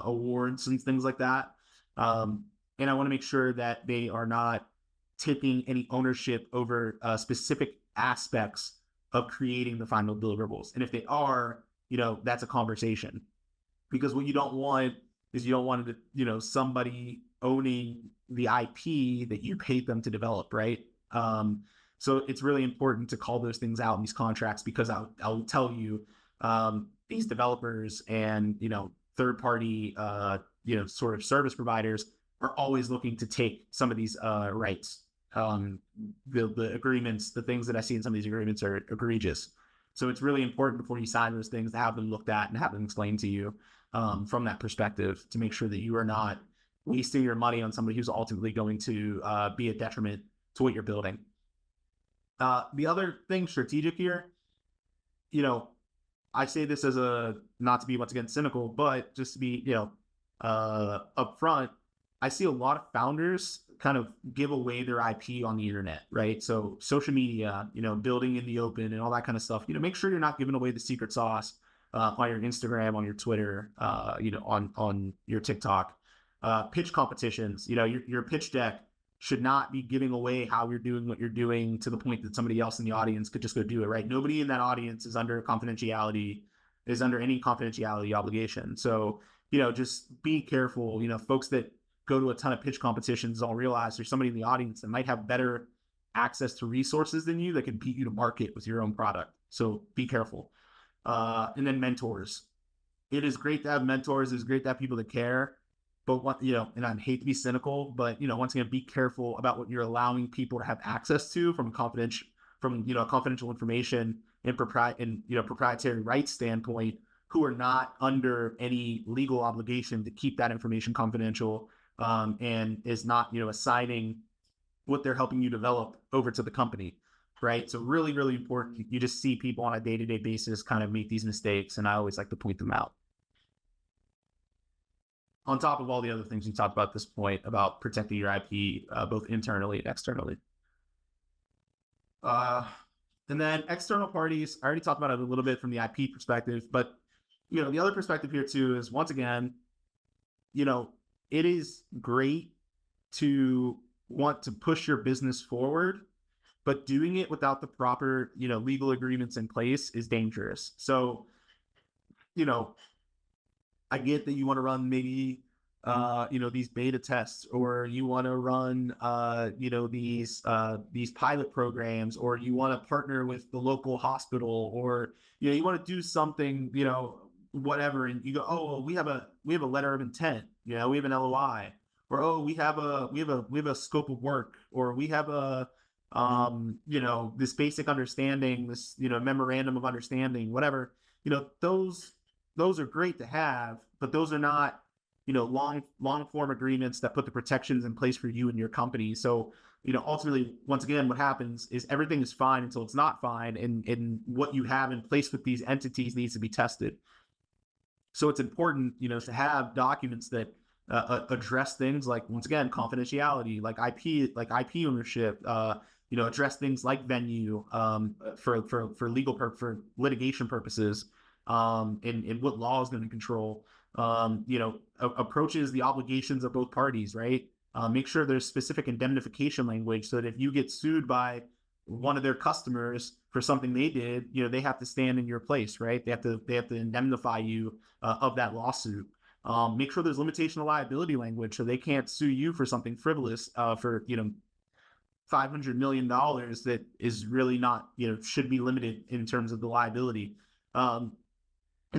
awards and things like that. And I want to make sure that they are not taking any ownership over specific aspects of creating the final deliverables. And if they are, that's a conversation, because what you don't want is somebody owning the IP that you paid them to develop, right? So it's really important to call those things out in these contracts, because I'll tell you, these developers and, third party, sort of service providers are always looking to take some of these rights. The agreements, the things that I see in some of these agreements are egregious. So it's really important before you sign those things to have them looked at and have them explained to you from that perspective, to make sure that you are not wasting your money on somebody who's ultimately going to be a detriment to what you're building. The other thing strategic here, I say this as not to be once again cynical, but just to be, upfront. I see a lot of founders kind of give away their IP on the internet, right? So social media, building in the open and all that kind of stuff. Make sure you're not giving away the secret sauce on your Instagram, on your Twitter, on your TikTok. Pitch competitions, your pitch deck should not be giving away how you're doing what you're doing to the point that somebody else in the audience could just go do it, right? Nobody in that audience is under any confidentiality obligation. So, just be careful. Folks that go to a ton of pitch competitions don't realize there's somebody in the audience that might have better access to resources than you that can beat you to market with your own product. So be careful. And then mentors. It is great to have mentors. It's great to have people that care. But and I hate to be cynical, but once again, be careful about what you're allowing people to have access to from confidential information and proprietary rights standpoint, who are not under any legal obligation to keep that information confidential, and is not assigning what they're helping you develop over to the company, right? So really, really important. You just see people on a day-to-day basis kind of make these mistakes, and I always like to point them out. On top of all the other things we talked about at this point about protecting your IP, both internally and externally. And then external parties, I already talked about it a little bit from the IP perspective, but the other perspective here too is, once again, it is great to want to push your business forward, but doing it without the proper, legal agreements in place is dangerous. So, I get that you want to run maybe, these beta tests, or you want to run, these pilot programs, or you want to partner with the local hospital, or, you want to do something, whatever. And you go, oh, well, we have a letter of intent, we have an LOI, or, oh, we have a scope of work, or we have this basic understanding, this, memorandum of understanding, whatever, those are great to have, but those are not, long form agreements that put the protections in place for you and your company. So, ultimately, once again, what happens is everything is fine until it's not fine, and what you have in place with these entities needs to be tested. So it's important, to have documents that address things like, once again, confidentiality, like IP ownership, address things like venue for litigation purposes. and what law is going to control, approaches the obligations of both parties, right? Make sure there's specific indemnification language so that if you get sued by one of their customers for something they did, they have to stand in your place, right? They have to indemnify you of that lawsuit. Make sure there's limitation of liability language so they can't sue you for something frivolous for $500 million that is really not, should be limited in terms of the liability. And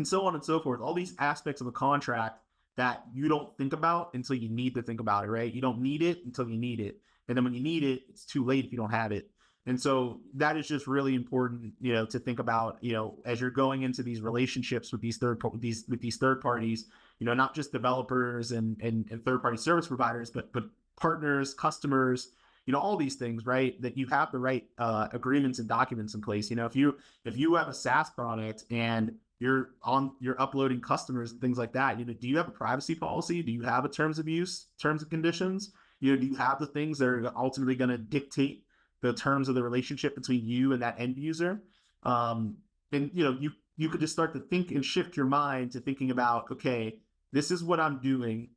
so on and so forth. All these aspects of a contract that you don't think about until you need to think about it, right? You don't need it until you need it. And then when you need it, it's too late if you don't have it. And so that is just really important, to think about, as you're going into these relationships with these third parties, not just developers and third party service providers, but partners, customers, all these things, right? That you have the right agreements and documents in place. If you have a SaaS product and you're uploading customers and things like that, do you have a privacy policy? Do you have a terms of use, terms and conditions? Do you have the things that are ultimately going to dictate the terms of the relationship between you and that end user? And you could just start to think and shift your mind to thinking about, okay, this is what I'm doing.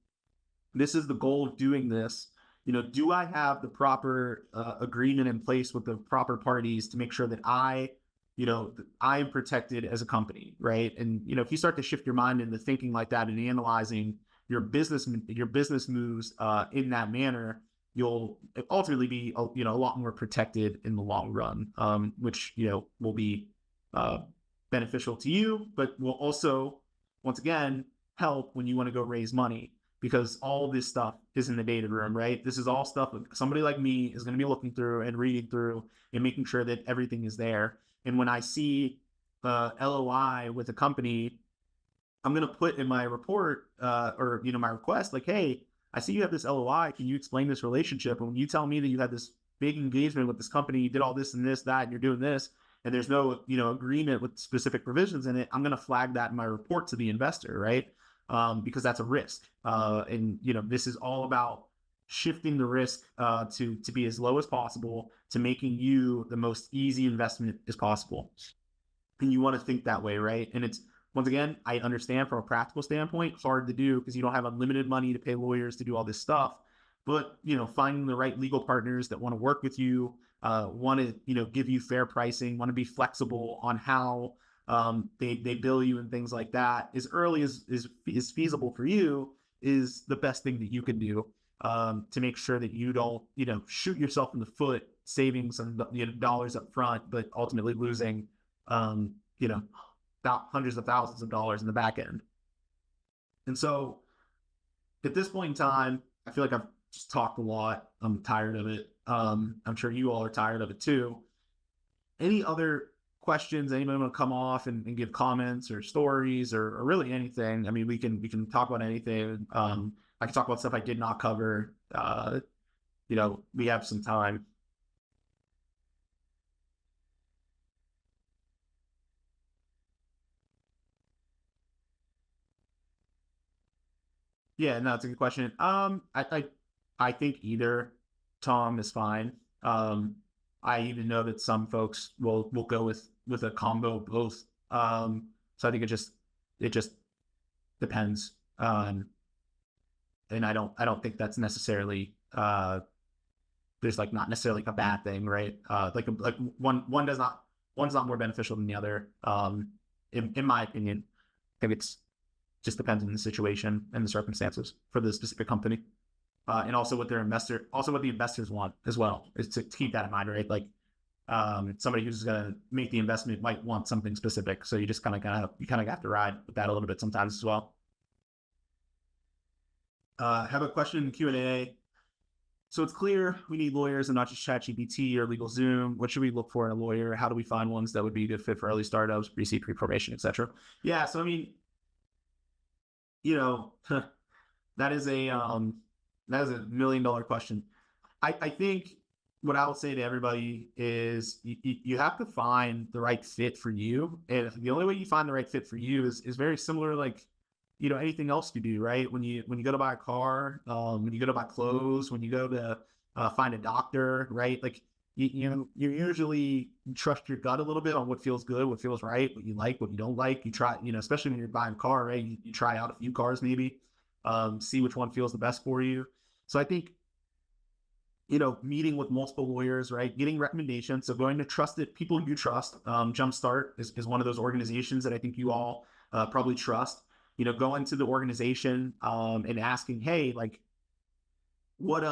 This is the goal of doing this. Do I have the proper agreement in place with the proper parties to make sure that I am protected as a company, right? And if you start to shift your mind into thinking like that and analyzing your business moves in that manner, you'll ultimately be a lot more protected in the long run, which will be beneficial to you, but will also, once again, help when you want to go raise money, because all this stuff is in the data room, right? This is all stuff that somebody like me is going to be looking through and reading through and making sure that everything is there. And when I see LOI with a company, I'm going to put in my report or my request, like, hey, I see you have this LOI. Can you explain this relationship? And when you tell me that you had this big engagement with this company, you did all this and this, that, and you're doing this, and there's no agreement with specific provisions in it, I'm going to flag that in my report to the investor, right? Because that's a risk. And this is all about shifting the risk to be as low as possible, to making you the most easy investment as possible. And you want to think that way, right? And it's, once again, I understand from a practical standpoint, hard to do because you don't have unlimited money to pay lawyers to do all this stuff. But finding the right legal partners that want to work with you, want to give you fair pricing, want to be flexible on how they bill you and things like that, as early as is feasible for you, is the best thing that you can do to make sure that you don't shoot yourself in the foot saving some dollars up front, but ultimately losing hundreds of thousands of dollars in the back end. And so at this point in time, I feel like I've just talked a lot. I'm tired of it. I'm sure you all are tired of it too. Any other questions? Anybody want to come off and give comments or stories or really anything? I mean, we can talk about anything. I can talk about stuff I did not cover. We have some time. Yeah, no, it's a good question. I think either, Tom, is fine. I even know that some folks will go with a combo of both. So I think it just depends. And I don't think that's necessarily there's like not necessarily a bad thing, right? Like one's not more beneficial than the other. In my opinion, I think it's just depends on the situation and the circumstances for the specific company. And also what the investors want as well, is to keep that in mind, right? Like somebody who's going to make the investment might want something specific. So you just kind of have to ride with that a little bit sometimes as well. Have a question in Q&A. So it's clear we need lawyers and not just ChatGPT or LegalZoom. What should we look for in a lawyer? How do we find ones that would be a good fit for early startups, pre-seed, pre-formation, etc.? Yeah. So, I mean, that is a $1 million question. I think what I would say to everybody is you have to find the right fit for you. And the only way you find the right fit for you is very similar, like, anything else you do, right? When you go to buy a car, when you go to buy clothes, when you go to find a doctor, right? Like, you usually trust your gut a little bit on what feels good, what feels right, what you like, what you don't like. You try, especially when you're buying a car, right? You try out a few cars maybe, see which one feels the best for you. So I think, meeting with multiple lawyers, right? Getting recommendations. So going to trusted people you trust. JumpStart is one of those organizations that I think you all probably trust. Going to the organization and asking, hey, like, what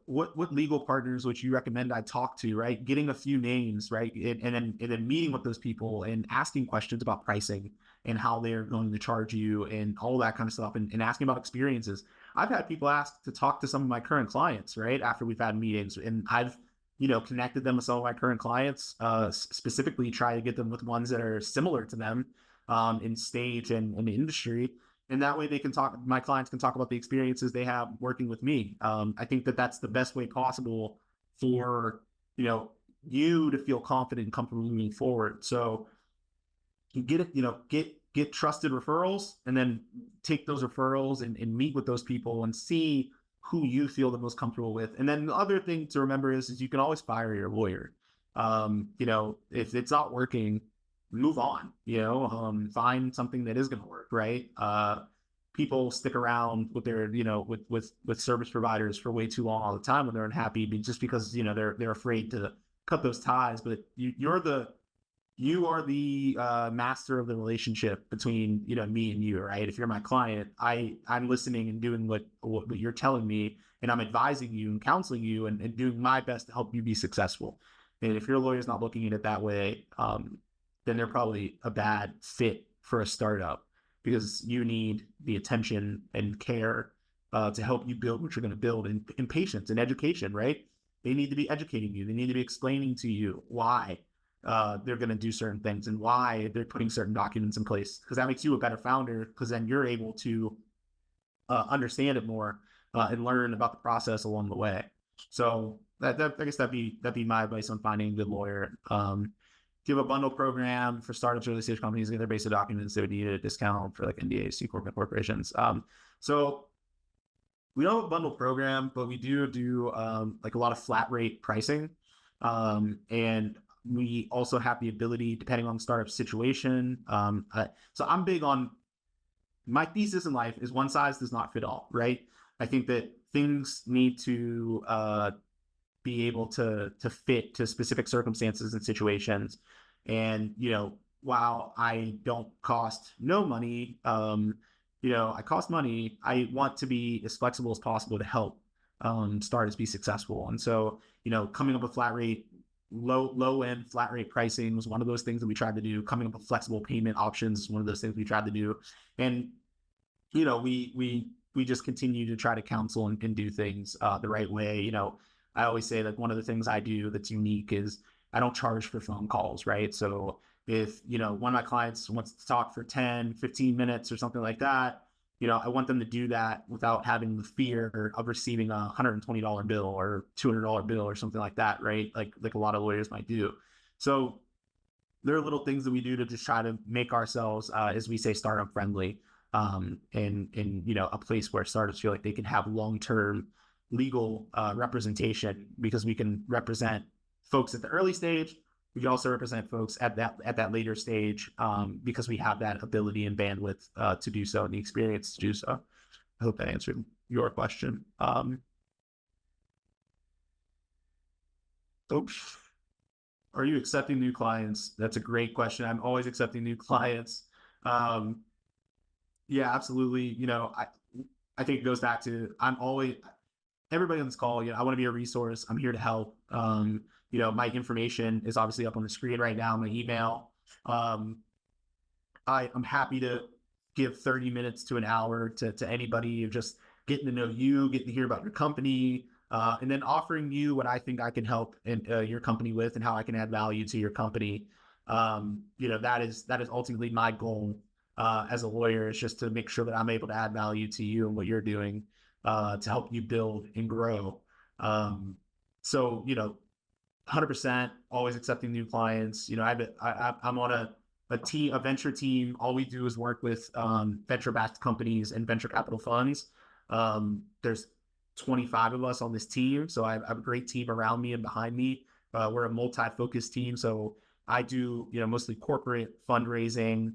what legal partners would you recommend I talk to, right? Getting a few names, right? And then meeting with those people and asking questions about pricing and how they're going to charge you and all that kind of stuff, and asking about experiences. I've had people ask to talk to some of my current clients, right? After we've had meetings, and I've connected them with some of my current clients, specifically try to get them with ones that are similar to them in stage and in the industry, and that way they can talk, my clients can talk about the experiences they have working with me. I think that that's the best way possible for you to feel confident and comfortable moving forward. So you get it, get trusted referrals, and then take those referrals and meet with those people and see who you feel the most comfortable with. And then the other thing to remember is you can always fire your lawyer. If it's not working, move on, find something that is going to work, right? People stick around with their, with service providers for way too long all the time when they're unhappy, just because, they're afraid to cut those ties. But you are the master of the relationship between, me and you, right? If you're my client, I'm listening and doing what you're telling me, and I'm advising you and counseling you and doing my best to help you be successful. And if your lawyer's not looking at it that way, then they're probably a bad fit for a startup, because you need the attention and care to help you build what you're going to build, in patience and education, right? They need to be educating you. They need to be explaining to you why they're going to do certain things and why they're putting certain documents in place, because that makes you a better founder, because then you're able to understand it more and learn about the process along the way. So I guess that'd be my advice on finding a good lawyer. Give a bundle program for startups, early stage companies, get their basic documents. They would need a discount for like NDAs, C Corp corporations. So we don't have a bundle program, but we do like a lot of flat rate pricing. And we also have the ability, depending on the startup situation. So I'm big on, my thesis in life is one size does not fit all, right? I think that things need to be able to fit to specific circumstances and situations. And, while I don't cost no money, I cost money, I want to be as flexible as possible to help startups be successful. And so, coming up with flat rate, low end flat rate pricing was one of those things that we tried to do. Coming up with flexible payment options is one of those things we tried to do. And, we just continue to try to counsel and do things the right way. I always say that one of the things I do that's unique is I don't charge for phone calls, right? So if, one of my clients wants to talk for 10, 15 minutes or something like that, I want them to do that without having the fear of receiving a $120 bill or $200 bill or something like that, right? Like a lot of lawyers might do. So there are little things that we do to just try to make ourselves, as we say, startup friendly, and a place where startups feel like they can have long-term legal representation, because we can represent folks at the early stage. We can also represent folks at that later stage, because we have that ability and bandwidth to do so, and the experience to do so. I hope that answered your question. Oops. Are you accepting new clients? That's a great question. I'm always accepting new clients. Yeah, absolutely. I think it goes back to, everybody on this call, I want to be a resource. I'm here to help. My information is obviously up on the screen right now, my email. I'm happy to give 30 minutes to an hour to anybody, just getting to know you, getting to hear about your company, and then offering you what I think I can help your company with, and how I can add value to your company. That is ultimately my goal as a lawyer, is just to make sure that I'm able to add value to you and what you're doing to help you build and grow. So, 100% always accepting new clients. I'm on a venture team. All we do is work with venture-backed companies and venture capital funds. There's 25 of us on this team. So I have a great team around me and behind me. We're a multi-focused team. So I do, mostly corporate fundraising,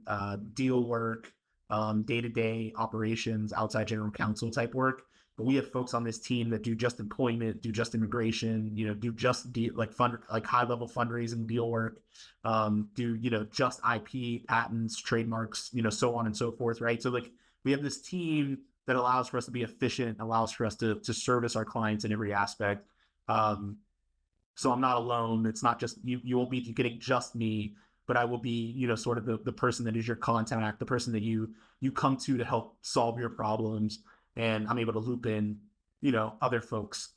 deal work, day-to-day operations, outside general counsel type work. But we have folks on this team that do just employment, do just immigration, do just like high level fundraising deal work, do, just IP, patents, trademarks, so on and so forth. Right. So like we have this team that allows for us to be efficient, allows for us to service our clients in every aspect. So I'm not alone. It's not just you won't be getting just me, but I will be, sort of the person that is your contact, the person that you come to help solve your problems. And I'm able to loop in, other folks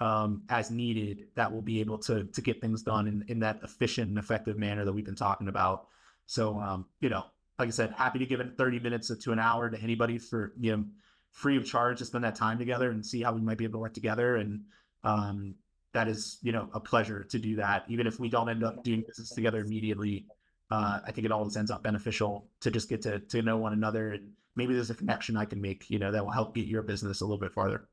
as needed that will be able to get things done in that efficient and effective manner that we've been talking about. So, like I said, happy to give it 30 minutes to an hour to anybody for, free of charge to spend that time together and see how we might be able to work together. And that is, a pleasure to do that. Even if we don't end up doing business together immediately, I think it always ends up beneficial to just get to know one another. And maybe there's a connection I can make, that will help get your business a little bit farther.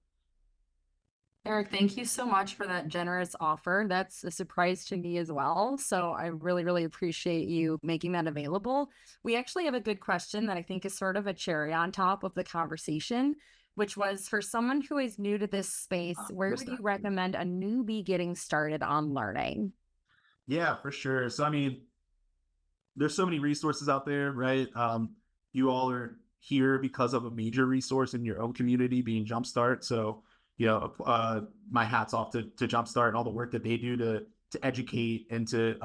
Eric, thank you so much for that generous offer. That's a surprise to me as well. So I really, really appreciate you making that available. We actually have a good question that I think is sort of a cherry on top of the conversation, which was for someone who is new to this space, where would you recommend a newbie getting started on learning? Yeah, for sure. So, I mean, there's so many resources out there, right? You all are here because of a major resource in your own community being JumpStart. So, my hat's off to JumpStart and all the work that they do to educate and to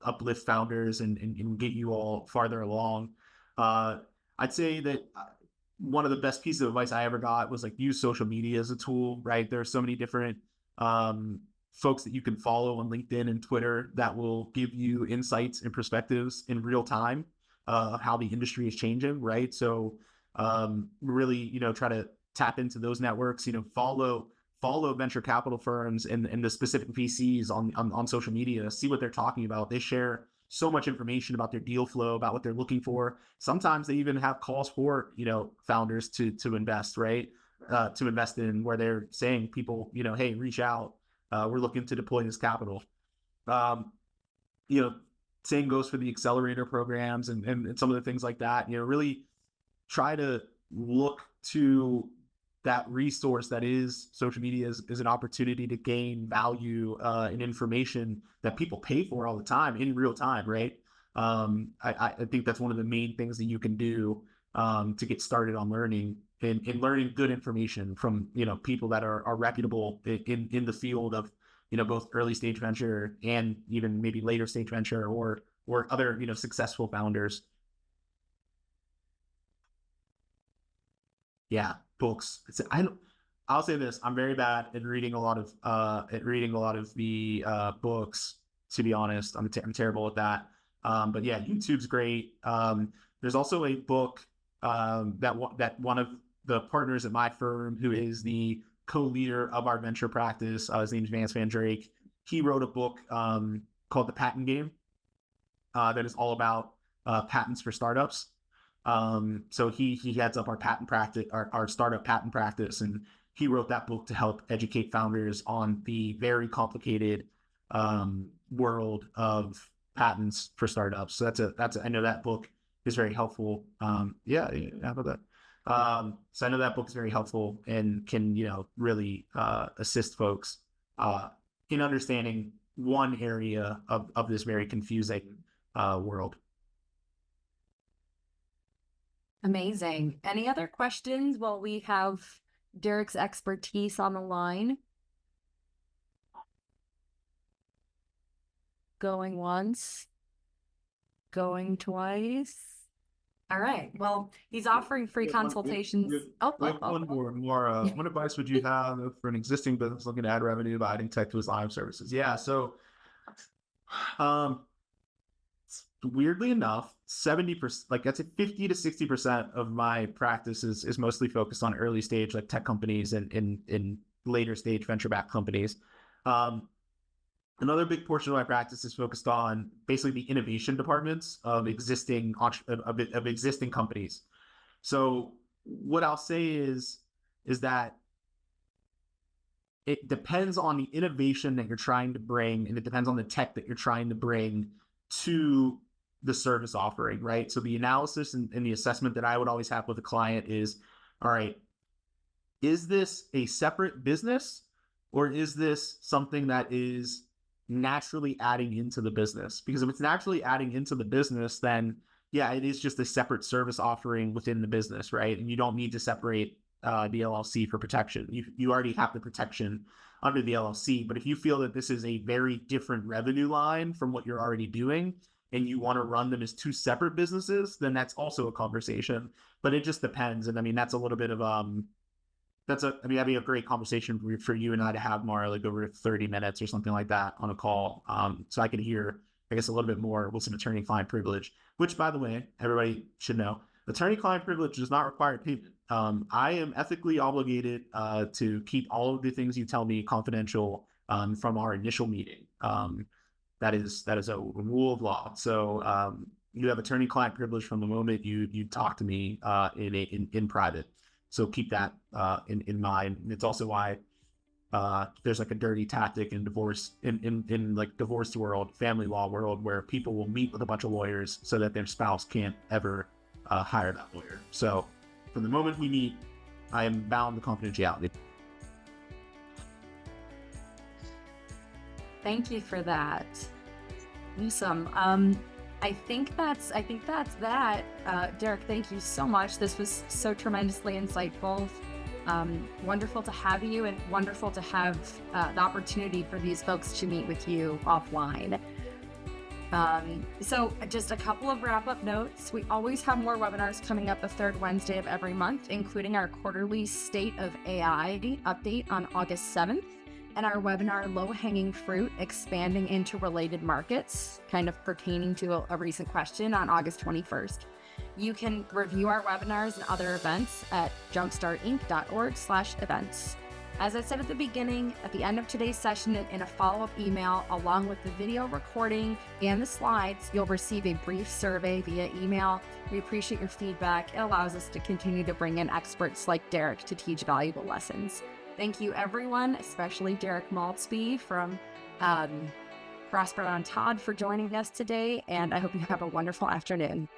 uplift founders and get you all farther along. I'd say that one of the best pieces of advice I ever got was like use social media as a tool, right? There are so many different folks that you can follow on LinkedIn and Twitter that will give you insights and perspectives in real time of how the industry is changing, right? So really, try to tap into those networks, follow venture capital firms and the specific VCs on social media, see what they're talking about. They share so much information about their deal flow, about what they're looking for. Sometimes they even have calls for, founders to invest, right? To invest in, where they're saying people, hey, reach out. We're looking to deploy this capital. Same goes for the accelerator programs and some of the things like that. Really try to look to that resource that is social media is an opportunity to gain value and information that people pay for all the time in real time, right? I think that's one of the main things that you can do to get started on learning and learning good information from people that are reputable in the field of both early stage venture and even maybe later stage venture or other successful founders. Yeah, books. I'll say this: I'm very bad at reading a lot of the books. To be honest, I'm terrible at that. But yeah, YouTube's great. There's also a book that one of the partners at my firm, who is the co-leader of our venture practice, his name is Vance Van Drake. He wrote a book called The Patent Game that is all about patents for startups. So he heads up our patent practice, our startup patent practice, and he wrote that book to help educate founders on the very complicated world of patents for startups. So I know that book is very helpful. How about that? So I know that book is very helpful and can really assist folks in understanding one area of this very confusing world. Amazing. Any other questions while we have Derrick's expertise on the line? Going once, going twice. All right. Well, he's offering free consultations. One more. What advice would you have for an existing business looking to add revenue by adding tech to his live services? Yeah. So, weirdly enough, 70%, like that's 50 to 60% of my practice is mostly focused on early stage, like tech companies and in later stage venture backed companies. Another big portion of my practice is focused on basically the innovation departments of existing companies. So what I'll say is that it depends on the innovation that you're trying to bring, and it depends on the tech that you're trying to bring to the service offering, right? So the analysis and the assessment that I would always have with a client is, all right, is this a separate business, or is this something that is naturally adding into the business? Because if it's naturally adding into the business, then yeah, it is just a separate service offering within the business, right? And you don't need to separate the LLC for protection. You already have the protection under the LLC. But if you feel that this is a very different revenue line from what you're already doing, and you want to run them as two separate businesses, then that's also a conversation. But it just depends. And I mean, that's a little bit of that'd be a great conversation for you and I to have, more like over 30 minutes or something like that on a call. So I can hear, I guess, a little bit more with some attorney-client privilege, which, by the way, everybody should know, attorney-client privilege does not require payment. I am ethically obligated to keep all of the things you tell me confidential from our initial meeting. That is a rule of law. So you have attorney-client privilege from the moment you talk to me in private. So keep that in mind. And it's also why there's like a dirty tactic in divorce, in like divorce world, family law world, where people will meet with a bunch of lawyers so that their spouse can't ever hire that lawyer. So from the moment we meet, I am bound to confidentiality. Thank you for that. Awesome. I think that's that. Derrick, thank you so much. This was so tremendously insightful. Wonderful to have you, and wonderful to have the opportunity for these folks to meet with you offline. So just a couple of wrap-up notes. We always have more webinars coming up the third Wednesday of every month, including our quarterly State of AI update on August 7th. And our webinar, Low-Hanging Fruit, Expanding into Related Markets, kind of pertaining to a recent question, on August 21st. You can review our webinars and other events at jumpstartinc.org/events. As I said at the beginning, at the end of today's session, in a follow-up email, along with the video recording and the slides, you'll receive a brief survey via email. We appreciate your feedback. It allows us to continue to bring in experts like Derrick to teach valuable lessons. Thank you, everyone, especially Derrick Maultsby from Frost Brown Todd, for joining us today, and I hope you have a wonderful afternoon.